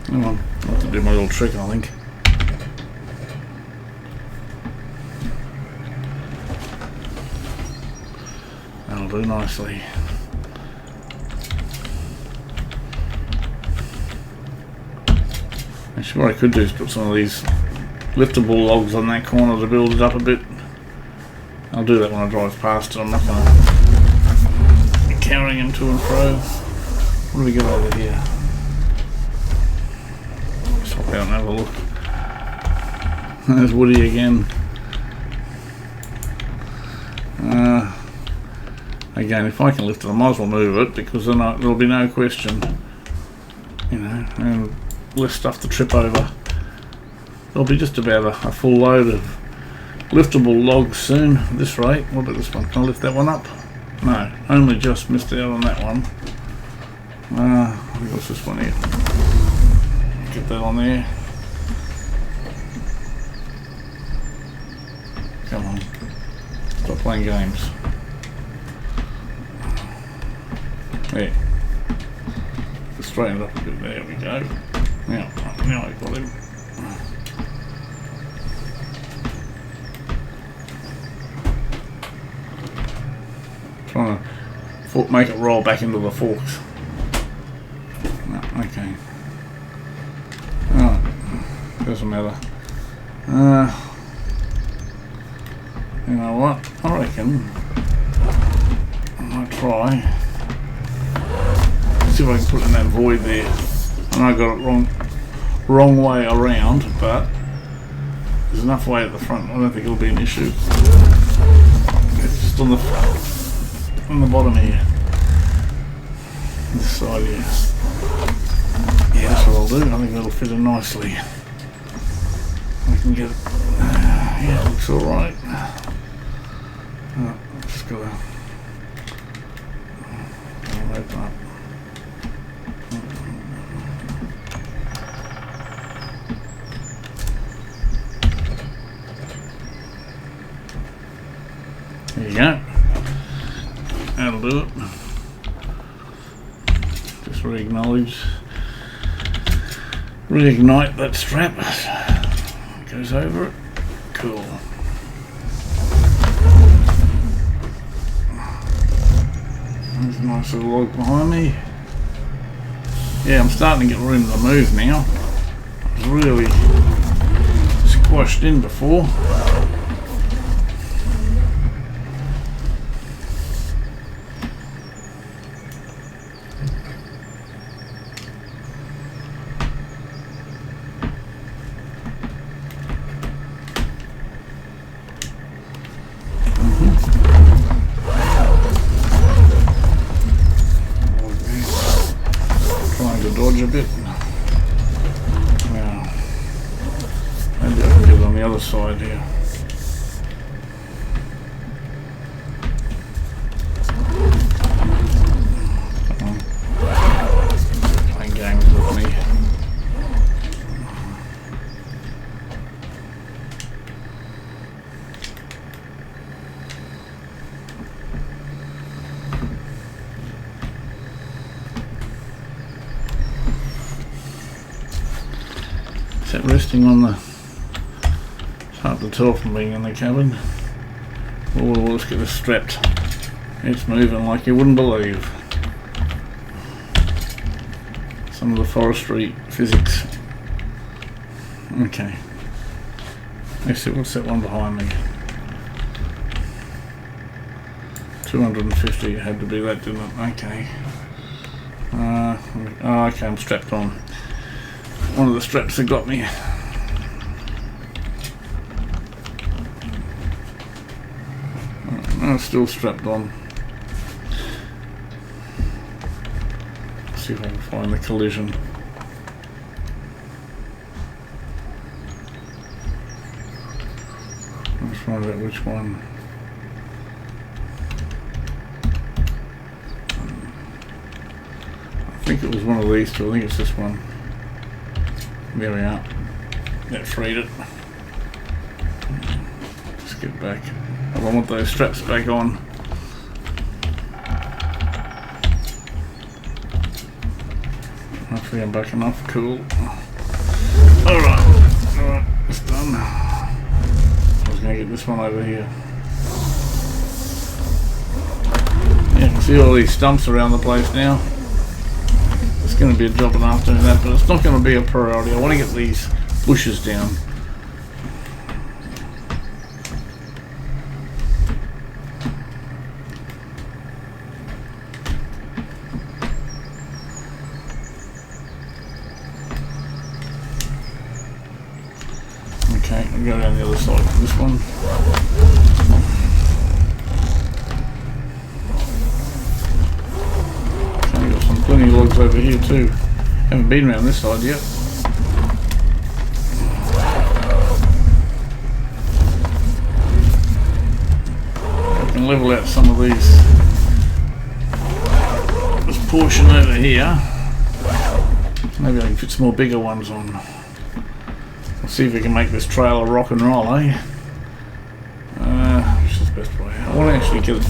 S1: Come on, I have to do my little trick, I think. That'll do nicely. Actually, what I could do is put some of these liftable logs on that corner to build it up a bit. I'll do that when I drive past it. I'm not going to be carrying them to and fro. What do we got over here? Let's hop out and have a look. There's Woody again. Again, if I can lift it, I might as well move it, because then there'll be no question, you know, and less stuff to trip over. There'll be just about a full load of liftable logs soon at this rate. What about this one? Can I lift that one up? No, only just missed out on that one. What's this one here? Get that on there. Come on, stop playing games. There. Just straighten it up a bit. There we go. Now I've got him. Trying to make it roll back into the forks. No, okay. Alright. Doesn't matter. You know what? I reckon I might try. See if I can put it in that void there. I know I got it wrong way around, but there's enough weight at the front. I don't think it'll be an issue. It's just on the bottom here, this side here. Yeah, that's what I'll do. I think that'll fit in nicely. I can get it. Yeah, it looks alright. Just gotta open up. There you go. That'll do it. Just reignite that strap. Goes over it. Cool. There's a nice little log behind me. Yeah, I'm starting to get room to move now. I was really squashed in before. Dodge a bit. Now, maybe I can get it on the other side here. Playing games with me. Resting on the, it's hard to tell from being in the cabin. Oh, let's get this strapped. It's moving like you wouldn't believe. Some of the forestry physics. Okay. Let's see, what's that one behind me? 250, it had to be that, didn't it? Okay. Okay, I'm strapped on. One of the straps that got me. I'm still strapped on. Let's see if I can find the collision. Let's find out which one. I think it was one of these two. I think it's this one. There we are. That freed it. Just get back. I want those straps back on. Hopefully I'm back enough. Cool. Alright, it's done. I was going to get this one over here. Yeah, you can see all these stumps around the place now. It's going to be a job and a half doing that, but it's not going to be a priority. I want to get these bushes down. go down the other side for this one. Okay, got some plenty of logs over here too. Haven't been around this side yet. I can level out some of these. This portion over here. Maybe I can fit some more bigger ones on. Let's see if we can make this trail a rock and roll, eh? Which is the best way. I want to actually get it.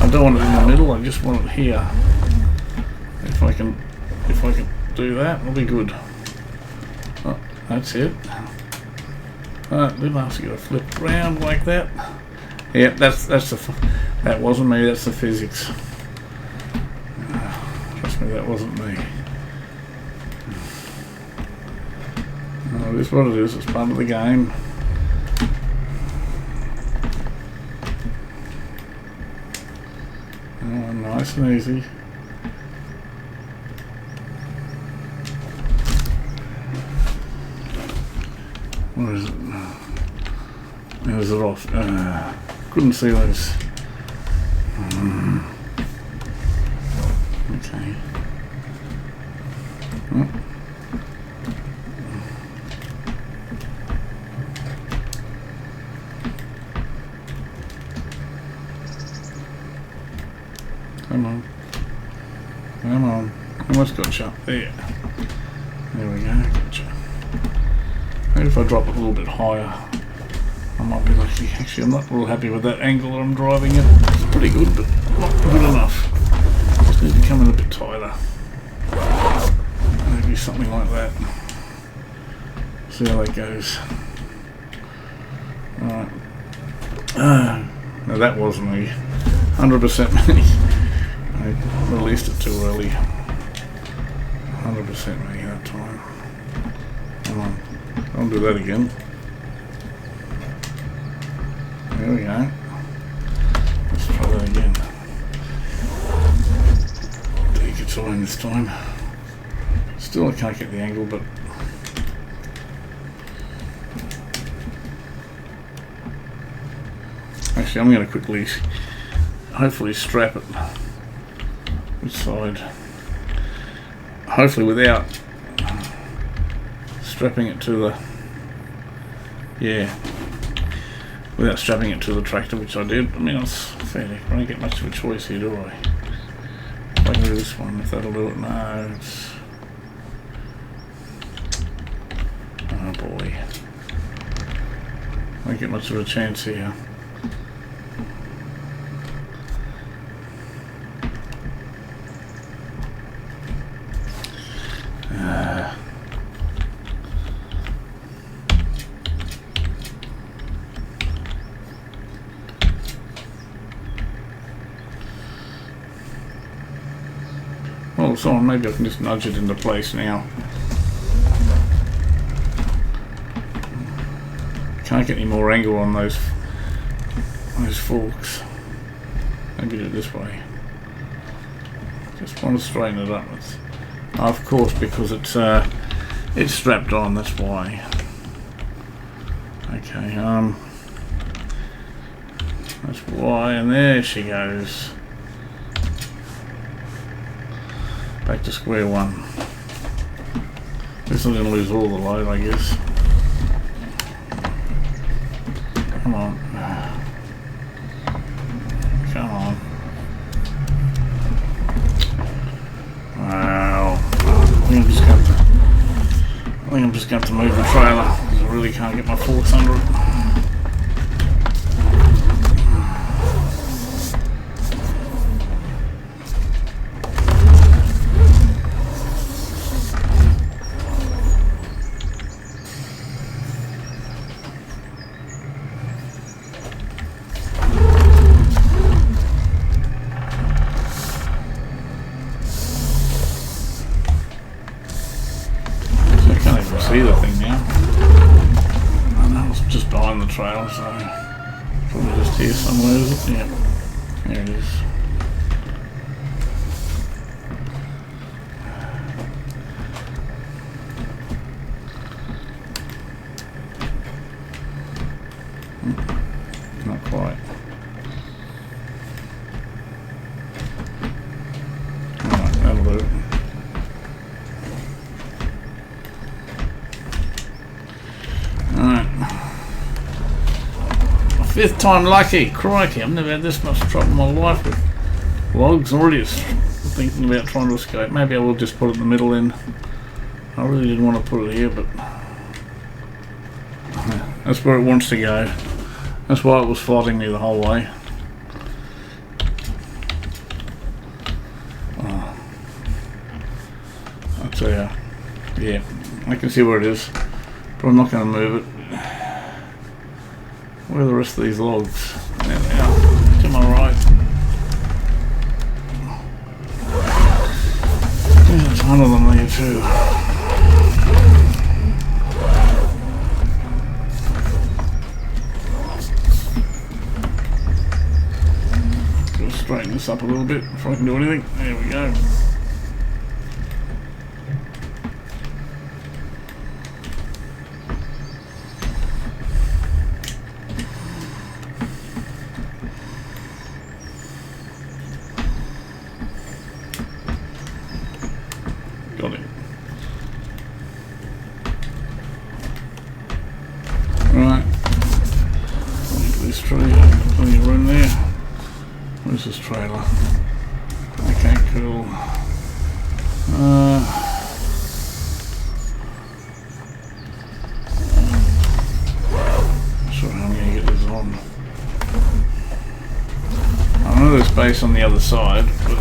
S1: I don't want it in the middle. I just want it here. If I can do that, it'll be good. Oh, that's it. Then I'll have to flip around like that. Yep, that's the. That wasn't me. That's the physics. Trust me, that wasn't me. It is what it is, it's part of the game. Oh, nice and easy. Where is it? There's it off. Couldn't see those. Okay. Oh. Come on. Come on. Almost got you. There. There we go. Gotcha. Maybe if I drop it a little bit higher, I might be lucky. Actually, I'm not real happy with that angle that I'm driving it. It's pretty good, but not good enough. Just need to come in a bit tighter. Maybe something like that. See how that goes. Alright. No, that was me. 100% me. I released it too early. 100% me that time. Come on. I'll do that again. There we go. Let's try that again. Take your time this time. Still I can't get the angle, but actually I'm going to quickly hopefully strap it. Which side? Hopefully without strapping it to the, without strapping it to the tractor, which I did. I mean, it's fairly, I don't get much of a choice here, do I? If I can do this one, if that'll do it. No, it's, oh boy, I don't get much of a chance here. Well, so maybe I can just nudge it into place now. Can't get any more angle on those forks. Maybe do it this way. Just want to straighten it up. Of course, because it's strapped on. That's why. Okay. That's why. And there she goes. Back to square one. This is going to lose all the load, I guess. Come on. Come on. Wow. I think I'm just going to move the trailer because I really can't get my forks under it. See the thing now. I know it's just behind the trail, so probably just here somewhere, is it? Yeah, there it is. 5th time lucky. Crikey, I've never had this much trouble in my life with logs. Already thinking about trying to escape. Maybe I will just put it in the middle then. I really didn't want to put it here, but that's where it wants to go. That's why it was flooding me the whole way. Oh. I'll tell you, yeah, I can see where it is, but I'm not going to move it. Where are the rest of these logs? There they are, to my right. Yeah, there's one of them there too. Gotta straighten this up a little bit before I can do anything. There we go. Got it. Right. Into this tree. Plenty of room there. Where's this trailer? Okay, cool. Not sure how I'm going to get this on. I know there's space on the other side, but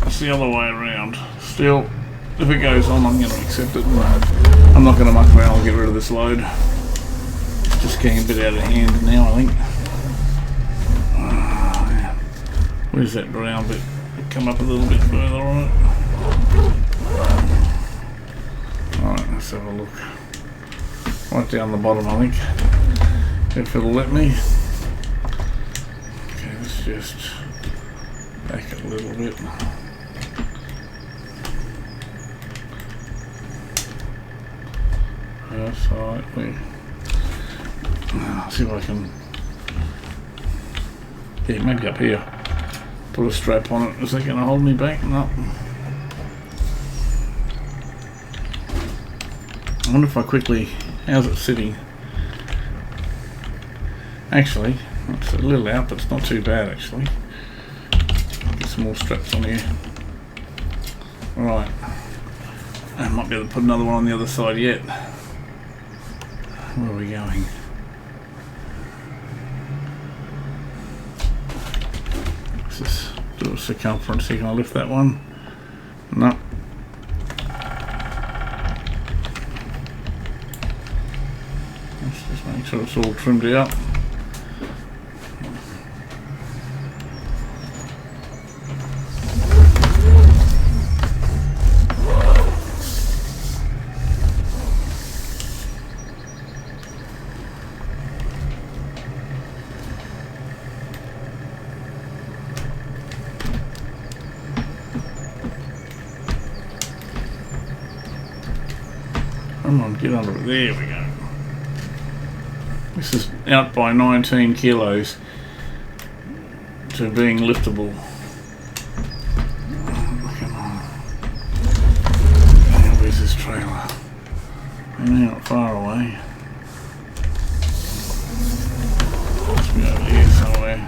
S1: that's the other way around. Still, if it goes on, I'm going to accept it. I'm not going to muck around. I'll get rid of this load. It's just getting a bit out of hand now, I think. Where's that brown bit? Come up a little bit further on it. Alright, let's have a look. Right down the bottom, I think. If it'll let me. Okay, let's just back it a little bit. Slightly. See if I can. Yeah, maybe up here. Put a strap on it. Is that going to hold me back? No. I wonder if I quickly. How's it sitting? Actually, it's a little out, but it's not too bad actually. Get some more straps on here. Right. I might be able to put another one on the other side yet. Where are we going? Let's just do a circumference here. Can I lift that one? No. Let's just make sure it's all trimmed out. Come on, get under it. There we go. This is out by 19 kilos to being liftable. Come on. Now, where's this trailer? They're not far away. Must be over here somewhere.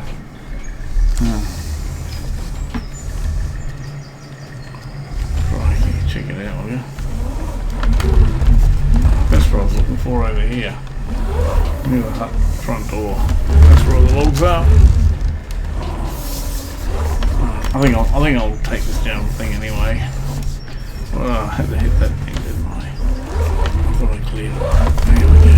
S1: Crikey, check it out, will you? That's what I was looking for over here. Near the hut front door. That's where all the logs are. I think I'll take this down thing anyway. Well, I had to hit that thing, didn't I? I thought I cleared it. There we go.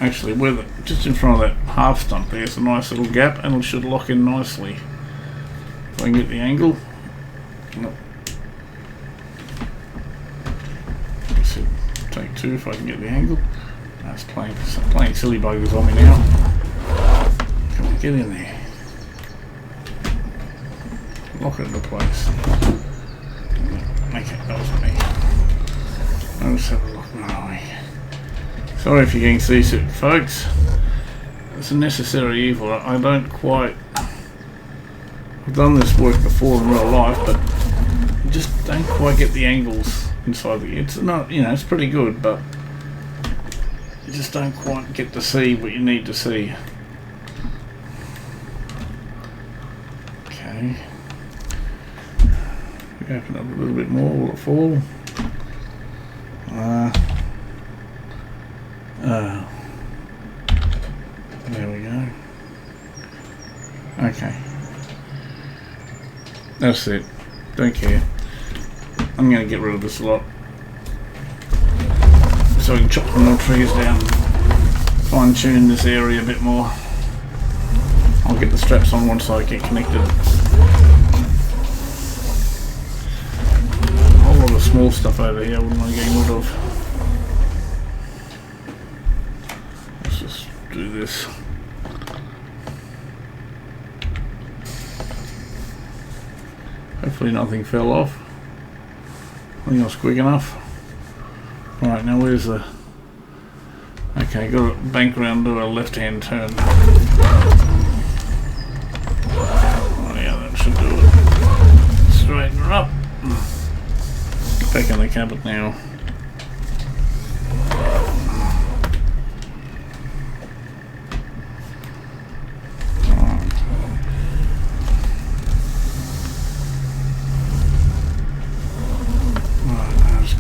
S1: Actually, just in front of that half stump there's a nice little gap and it should lock in nicely. If I can get the angle. Nope. I said take two if I can get the angle. That's playing silly buggers on me now. Come on, get in there. Lock it into place. Okay, that was me. Let's have a look. Where are we? Sorry if you're getting seasick, folks. it's a necessary evil. I don't quite. I've done this work before in real life, but you just don't quite get the angles inside the. It's not, you know, it's pretty good, but you just don't quite get to see what you need to see. Okay. Open up a little bit more. Will it fall? There we go. Okay. That's it. Don't care. I'm going to get rid of this lot so we can chop some more trees down, fine tune this area a bit more. I'll get the straps on once I get connected. A whole lot of small stuff over here I wouldn't mind getting rid of. Let's just do this. Hopefully nothing fell off. I think I was quick enough. Alright, now where's the... Okay, got to bank round to a left-hand turn. Oh yeah, that should do it. Straighten her up. Back in the cabin now.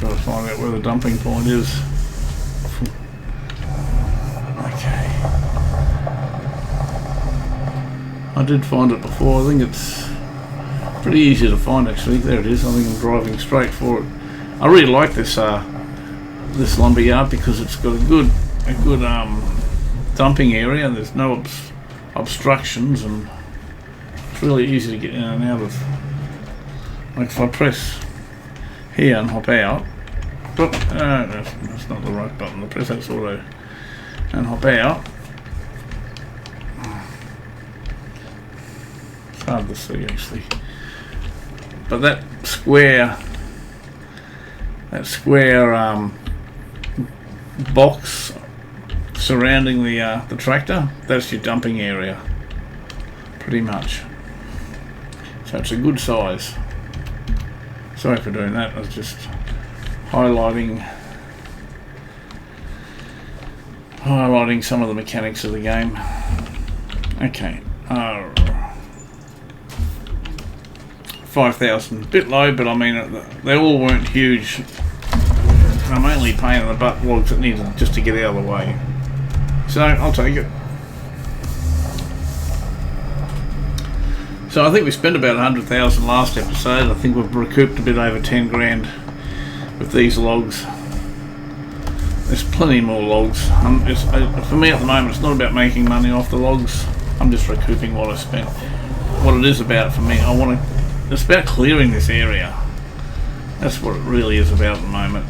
S1: Got to find out where the dumping point is. Okay. I did find it before. I think it's pretty easy to find actually. There it is. I think I'm driving straight for it. I really like this this lumber yard because it's got a good dumping area. There's no obstructions and it's really easy to get in and out of. Like if I press here and hop out. But that's not the right button. I press that sort of and hop out. It's hard to see actually. But that square box surrounding the tractor, that's your dumping area, pretty much. So it's a good size. Sorry for doing that. I was just highlighting some of the mechanics of the game. Okay, 5,000, bit low, but I mean they all weren't huge. I'm only pain in the butt logs that needed just to get out of the way, so I'll take it. So I think we spent about 100,000 last episode. I think we've recouped a bit over 10 grand with these logs. There's plenty more logs. For me at the moment, it's not about making money off the logs. I'm just recouping what I spent. What it is about for me, it's about clearing this area. That's what it really is about at the moment.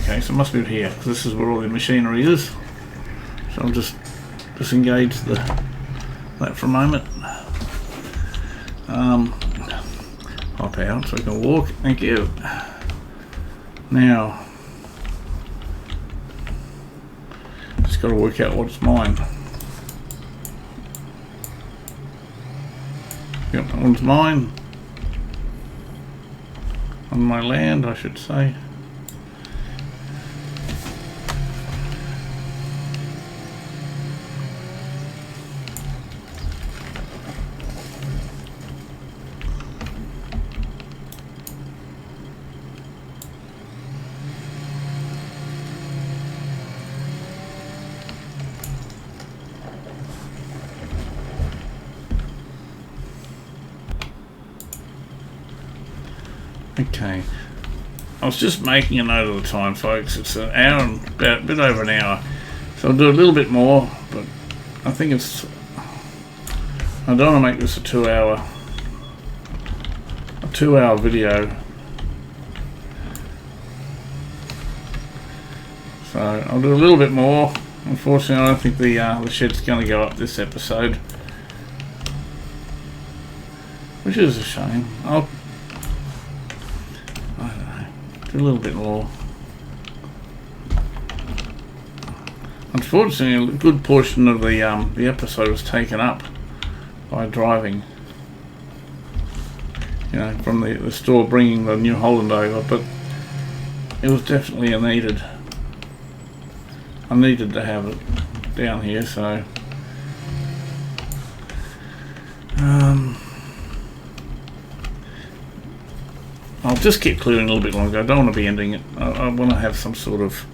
S1: Okay, so it must be here, because this is where all the machinery is. So I'll just disengage that for a moment. Hop out so I can walk. Thank you. Now, just got to work out what's mine. Yep, that one's mine. On my land, I should say. Okay, I was just making a note of the time, folks. It's an hour and about a bit over an hour, so I'll do a little bit more, but I think I don't want to make this a two-hour video, so I'll do a little bit more. Unfortunately, I don't think the shed's going to go up this episode, which is a shame. I don't know, do a little bit more. unfortunately, a good portion of the episode was taken up by driving. You know, from the store bringing the New Holland over, but it was definitely needed. I needed to have it down here, so I'll just keep clearing a little bit longer. I don't want to be ending it. I want to have some sort of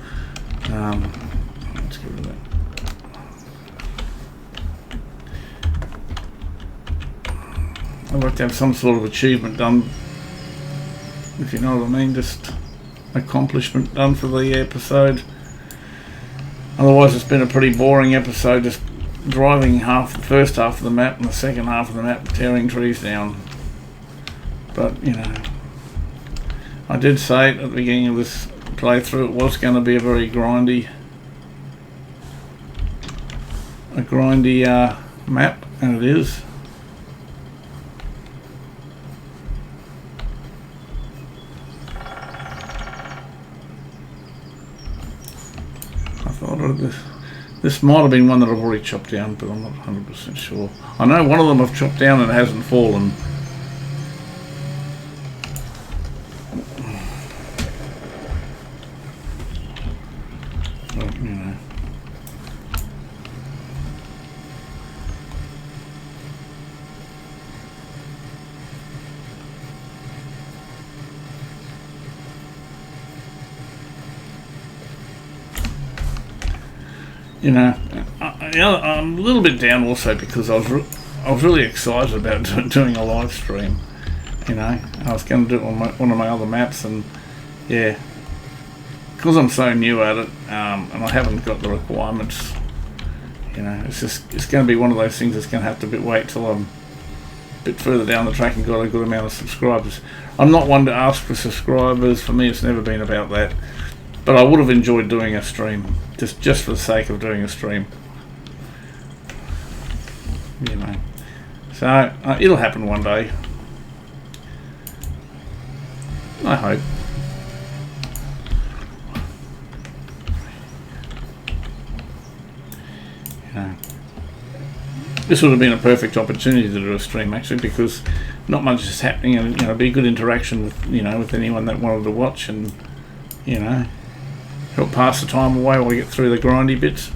S1: let's get rid of that. I'd like to have some sort of achievement done, if you know what I mean, just accomplishment done for the episode. Otherwise it's been a pretty boring episode, just driving the first half of the map and the second half of the map tearing trees down. But you know, I did say at the beginning of this playthrough it was going to be a very grindy map, and it is. This might have been one that I've already chopped down, but I'm not 100% sure. I know one of them I've chopped down and it hasn't fallen. But, you know. You know, I'm a little bit down also because I was really excited about doing a live stream. You know, I was going to do it on one of my other maps, and yeah, because I'm so new at it, and I haven't got the requirements. You know, it's going to be one of those things that's going to have to wait till I'm a bit further down the track and got a good amount of subscribers. I'm not one to ask for subscribers. For me, it's never been about that. But I would have enjoyed doing a stream, just for the sake of doing a stream. You know, so it'll happen one day. I hope. You know, this would have been a perfect opportunity to do a stream actually, because not much is happening, and you know, be good interaction with with anyone that wanted to watch, and you know, help pass the time away while we get through the grindy bits.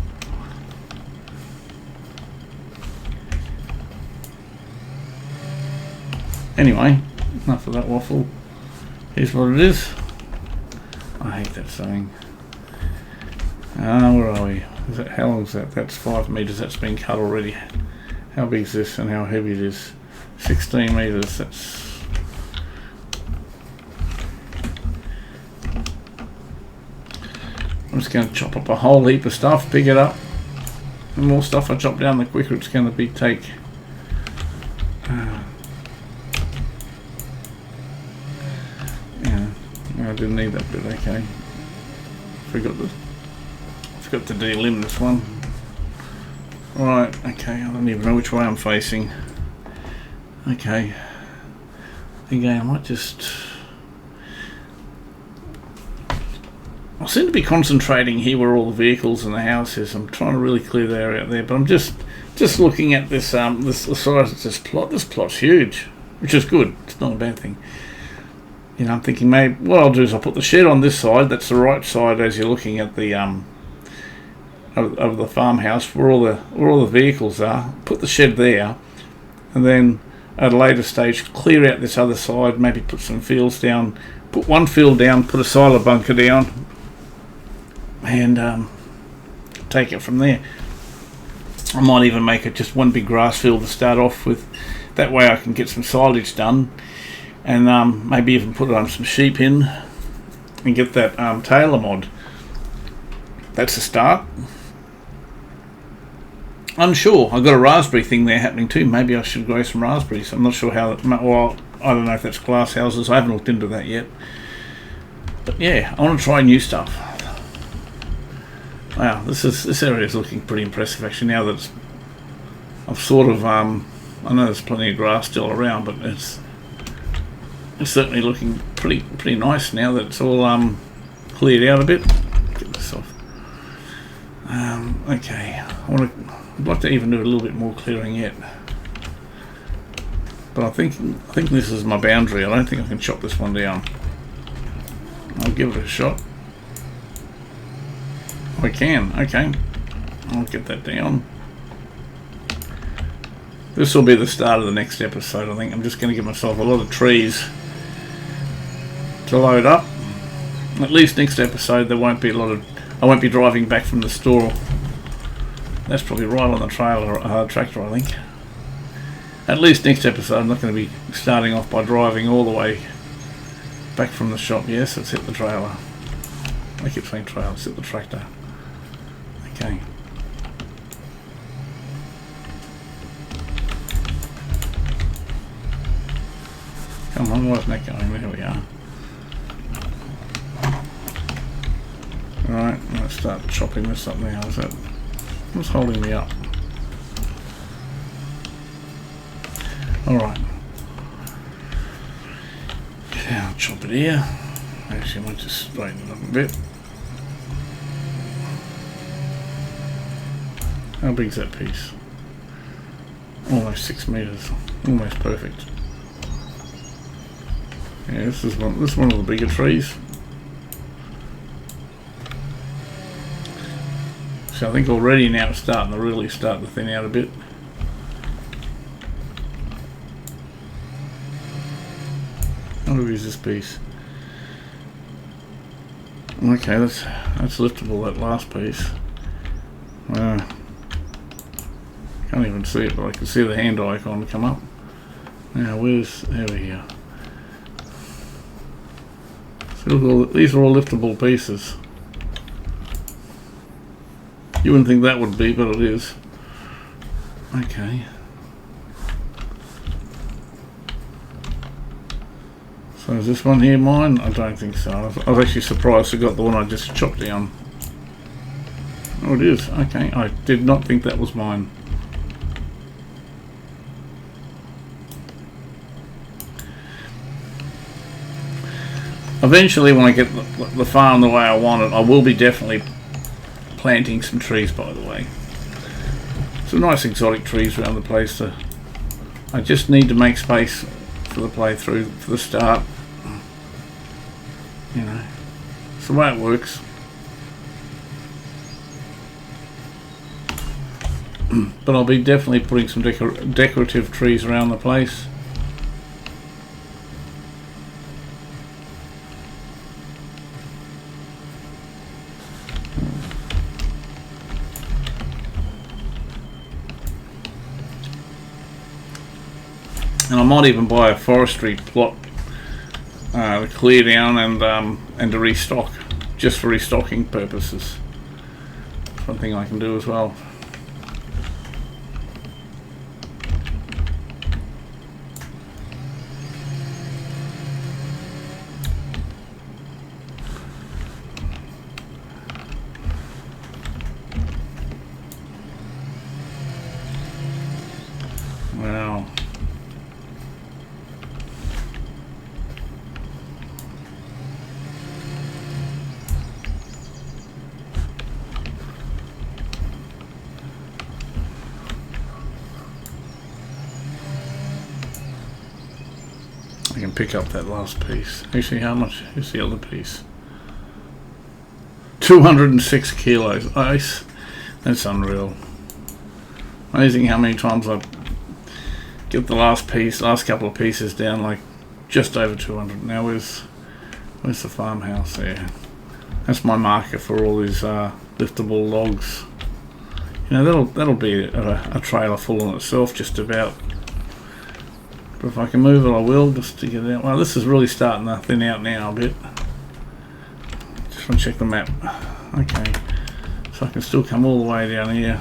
S1: Anyway, enough of that waffle. Here's what it is. I hate that saying. Where are we? How long is that? That's 5 meters. That's been cut already. How big is this and how heavy it is? 16 meters. That's... I'm just going to chop up a whole heap of stuff, pick it up. The more stuff I chop down, the quicker it's going to take. I didn't need that bit. Okay, forgot to delimb this one. Right. Okay, I don't even know which way I'm facing. Okay. Again, I might just. I seem to be concentrating here where all the vehicles and the house is. I'm trying to really clear the area out there, but I'm just looking at this the size of this plot. This plot's huge, which is good. It's not a bad thing. You know, I'm thinking maybe what I'll do is I'll put the shed on this side. That's the right side as you're looking at the of the farmhouse where all the vehicles are. Put the shed there, and then at a later stage clear out this other side. Maybe put some fields down. Put one field down. Put a silo bunker down, and take it from there. I might even make it just one big grass field to start off with. That way I can get some silage done. And maybe even put some sheep in and get that tailor mod. That's a start. Unsure. I've got a raspberry thing there happening too. Maybe I should grow some raspberries. I'm not sure how. Well, I don't know if that's glass houses. I haven't looked into that yet. But yeah, I want to try new stuff. Wow, this area is looking pretty impressive actually. Now that I've sort of I know there's plenty of grass still around, but it's certainly looking pretty nice now that it's all cleared out a bit. Get this off. Okay, I'd like to even do a little bit more clearing yet. But I think this is my boundary. I don't think I can chop this one down. I'll give it a shot. I can, okay. I'll get that down. This will be the start of the next episode, I think. I'm just going to give myself a lot of trees to load up. At least next episode there won't be a lot of... I won't be driving back from the store. That's probably right on the tractor, I think. At least next episode I'm not going to be starting off by driving all the way back from the shop. Yes, let's hit the trailer. I keep saying trailer, let's hit the tractor. Okay. Come on, where's that going? There we are. Alright, let's start chopping this up now. Is that what's holding me up? Alright. Yeah, I'll chop it here. Actually, I might just straighten it up a bit. How big's that piece? Almost 6 meters. Almost perfect. Yeah, this is one of the bigger trees. So I think already now it's starting to really start to thin out a bit. How heavy is this piece? Okay, that's liftable, that last piece. Can't even see it, but I can see the hand icon come up. Now there we go. So these are all liftable pieces. You wouldn't think that would be, but it is. Okay. So is this one here mine? I don't think so. I was actually surprised I got the one I just chopped down. Oh, it is. Okay. I did not think that was mine. Eventually, when I get the farm the way I want it, I will be definitely planting some trees, by the way. Some nice exotic trees around the place. I just need to make space for the playthrough, for the start. You know, it's the way it works. But I'll be definitely putting some decorative trees around the place. And I might even buy a forestry plot to clear down and to restock, just for restocking purposes. One thing I can do as well. Wow. I can pick up that last piece. Actually, how much is the other piece? 206 kilos. Ice. That's unreal. Amazing how many times I get the last couple of pieces down, like just over 200. Now where's the farmhouse there? That's my marker for all these liftable logs. You know, that'll be a trailer full on itself, just about. But if I can move it, I will, just to get it out. Well, this is really starting to thin out now a bit. Just want to check the map. Okay, so I can still come all the way down here.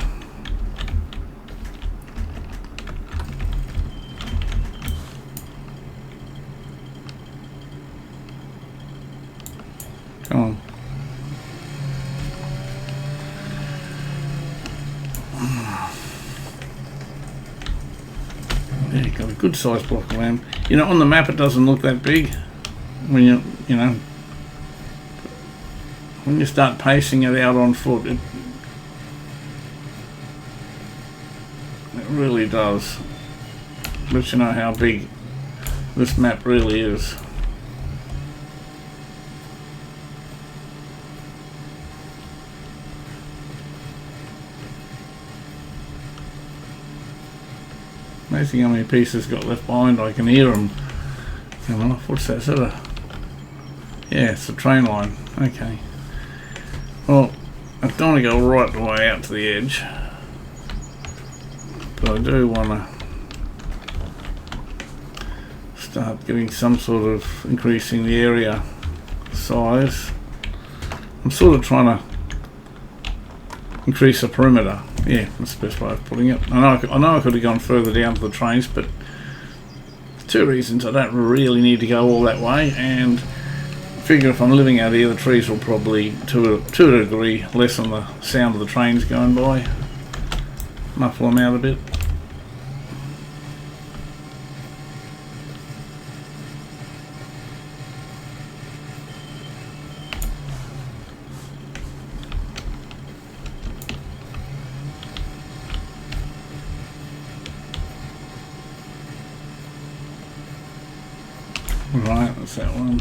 S1: Come on. There you go, a good sized block of land. You know, on the map it doesn't look that big. When you know, when you start pacing it out on foot, really does. Let you know how big this map really is. Amazing how many pieces got left behind. I can hear them. Hang on, what's that? Is that a... Yeah, it's a train line. Okay. Well, I don't want to go right the way out to the edge, but I do want to start getting some sort of increasing the area size. I'm sort of trying to increase the perimeter. Yeah, that's the best way of putting it. I know I could have gone further down to the trains, but two reasons. I don't really need to go all that way, and I figure if I'm living out here, the trees will probably, to a degree, lessen the sound of the trains going by, muffle them out a bit. Right, that's that one.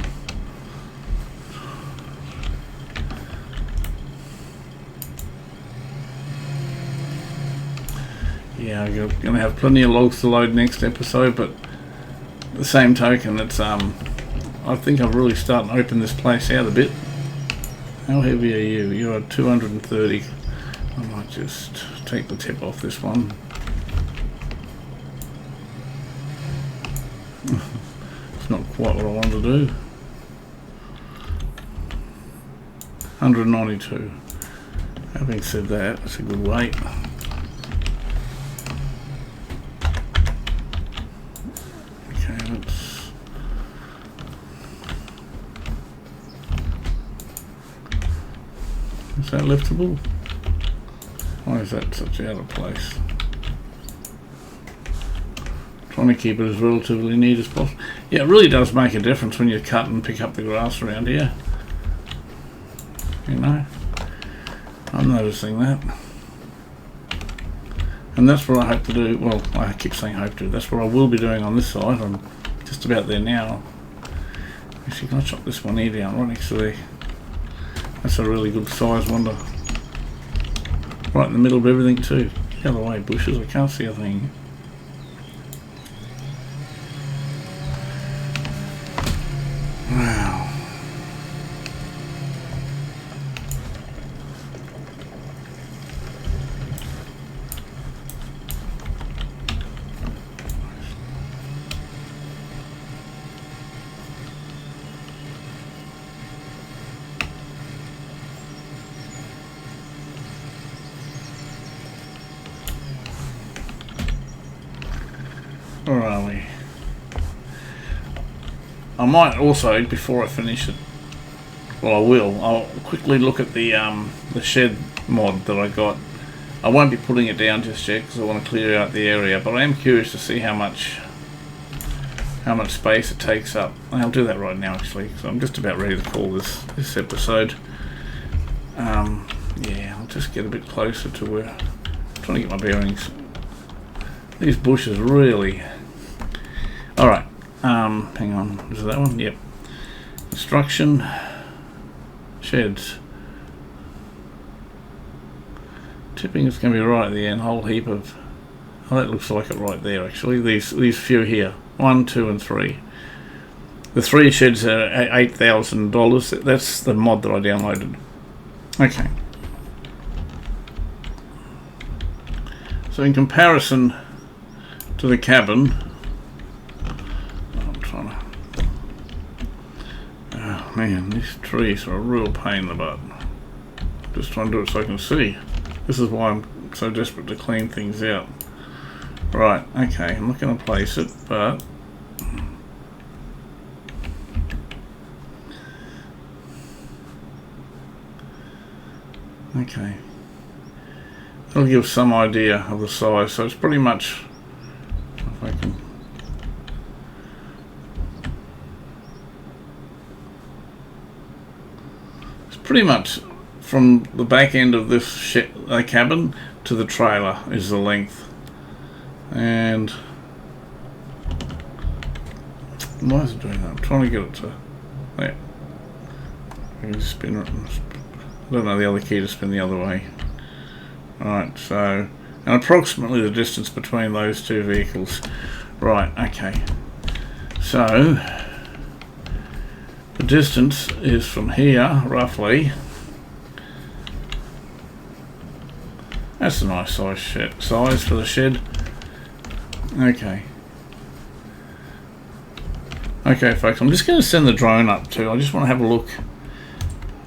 S1: Yeah, I'm going to have plenty of logs to load next episode, but the same token, it's I think I'm really starting to open this place out a bit. How heavy are you? You're at 230. I might just take the tip off this one. Not quite what I want to do. 192. Having said that, that's a good weight. Okay, let's... Is that liftable? Why is that such out of place? Trying to keep it as relatively neat as possible. Yeah, it really does make a difference when you cut and pick up the grass around here. You know, I'm noticing that. And that's what I hope to do. Well, I keep saying hope to. That's what I will be doing on this side. I'm just about there now. Actually, can I chop this one here down right next to there? That's a really good size one to... Right in the middle of everything too. The other way, bushes, I can't see a thing. Wow. Where are we? I might also, before I finish it, well I will, I'll quickly look at the shed mod that I got. I won't be putting it down just yet because I want to clear out the area, but I am curious to see how much space it takes up. I'll do that right now actually, because I'm just about ready to call this episode. Yeah, I'll just get a bit closer to where I'm trying to get my bearings. These bushes really... Alright, hang on, is it that one? Yep. Construction, sheds. Tipping is going to be right at the end, whole heap of... Oh, that looks like it right there actually, these few here. 1, 2 and 3. The 3 sheds are $8,000, that's the mod that I downloaded. Okay. So in comparison to the cabin, I'm trying to... Oh man, these trees are a real pain in the butt. Just trying to do it so I can see. This is why I'm so desperate to clean things out. Right, okay, I'm not going to place it, but... Okay. That'll give some idea of the size, so it's pretty much... If I can... It's pretty much from the back end of this cabin to the trailer is the length. And why is it doing that? I'm trying to get it to there. Spin it. I don't know the other key to spin the other way. Right, so, and approximately the distance between those two vehicles. Right, okay. So the distance is from here, roughly. That's a nice size for the shed. Okay. Okay, folks, I'm just going to send the drone up too. I just want to have a look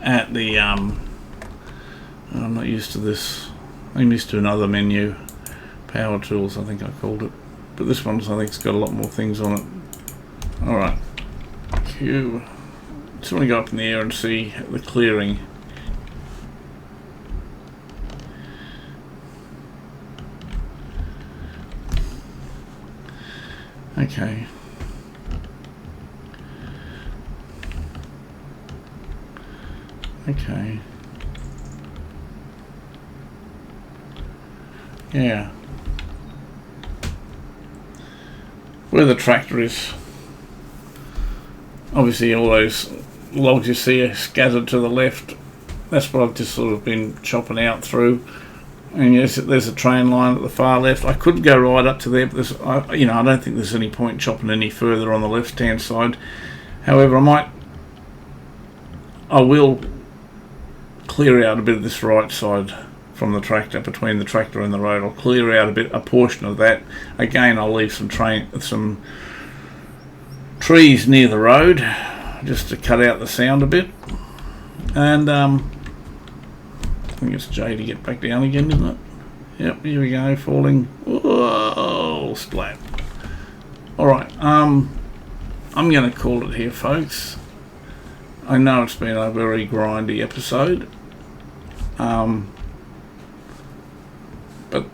S1: at the I'm not used to this. I'm used to another menu, power tools I think I called it, but this one's I think's got a lot more things on it. Alright, Q. Just want to go up in the air and see the clearing. Okay. Okay. Yeah. Where the tractor is, obviously all those logs you see are scattered to the left. That's what I've just sort of been chopping out through. And yes, there's a train line at the far left. I could go right up to there, but I don't think there's any point chopping any further on the left-hand side. However, I will clear out a bit of this right side from the tractor, between the tractor and the road. I'll clear out a portion of that. Again, I'll leave some trees near the road just to cut out the sound a bit. And I think it's J to get back down again, isn't it? Yep, here we go, falling. Whoa, splat. Alright, I'm going to call it here, folks. I know it's been a very grindy episode. But,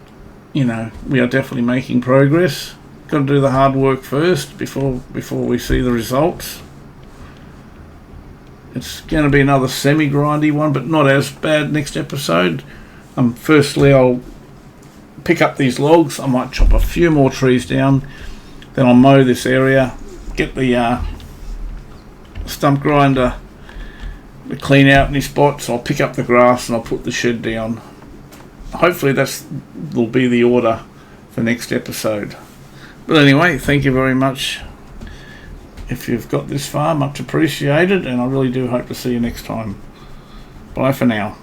S1: we are definitely making progress. Got to do the hard work first before we see the results. It's going to be another semi-grindy one, but not as bad next episode. Firstly, I'll pick up these logs. I might chop a few more trees down. Then I'll mow this area, get the stump grinder to clean out any spots. I'll pick up the grass and I'll put the shed down. Hopefully will be the order for next episode. But anyway, thank you very much. If you've got this far, much appreciated, and I really do hope to see you next time. Bye for now.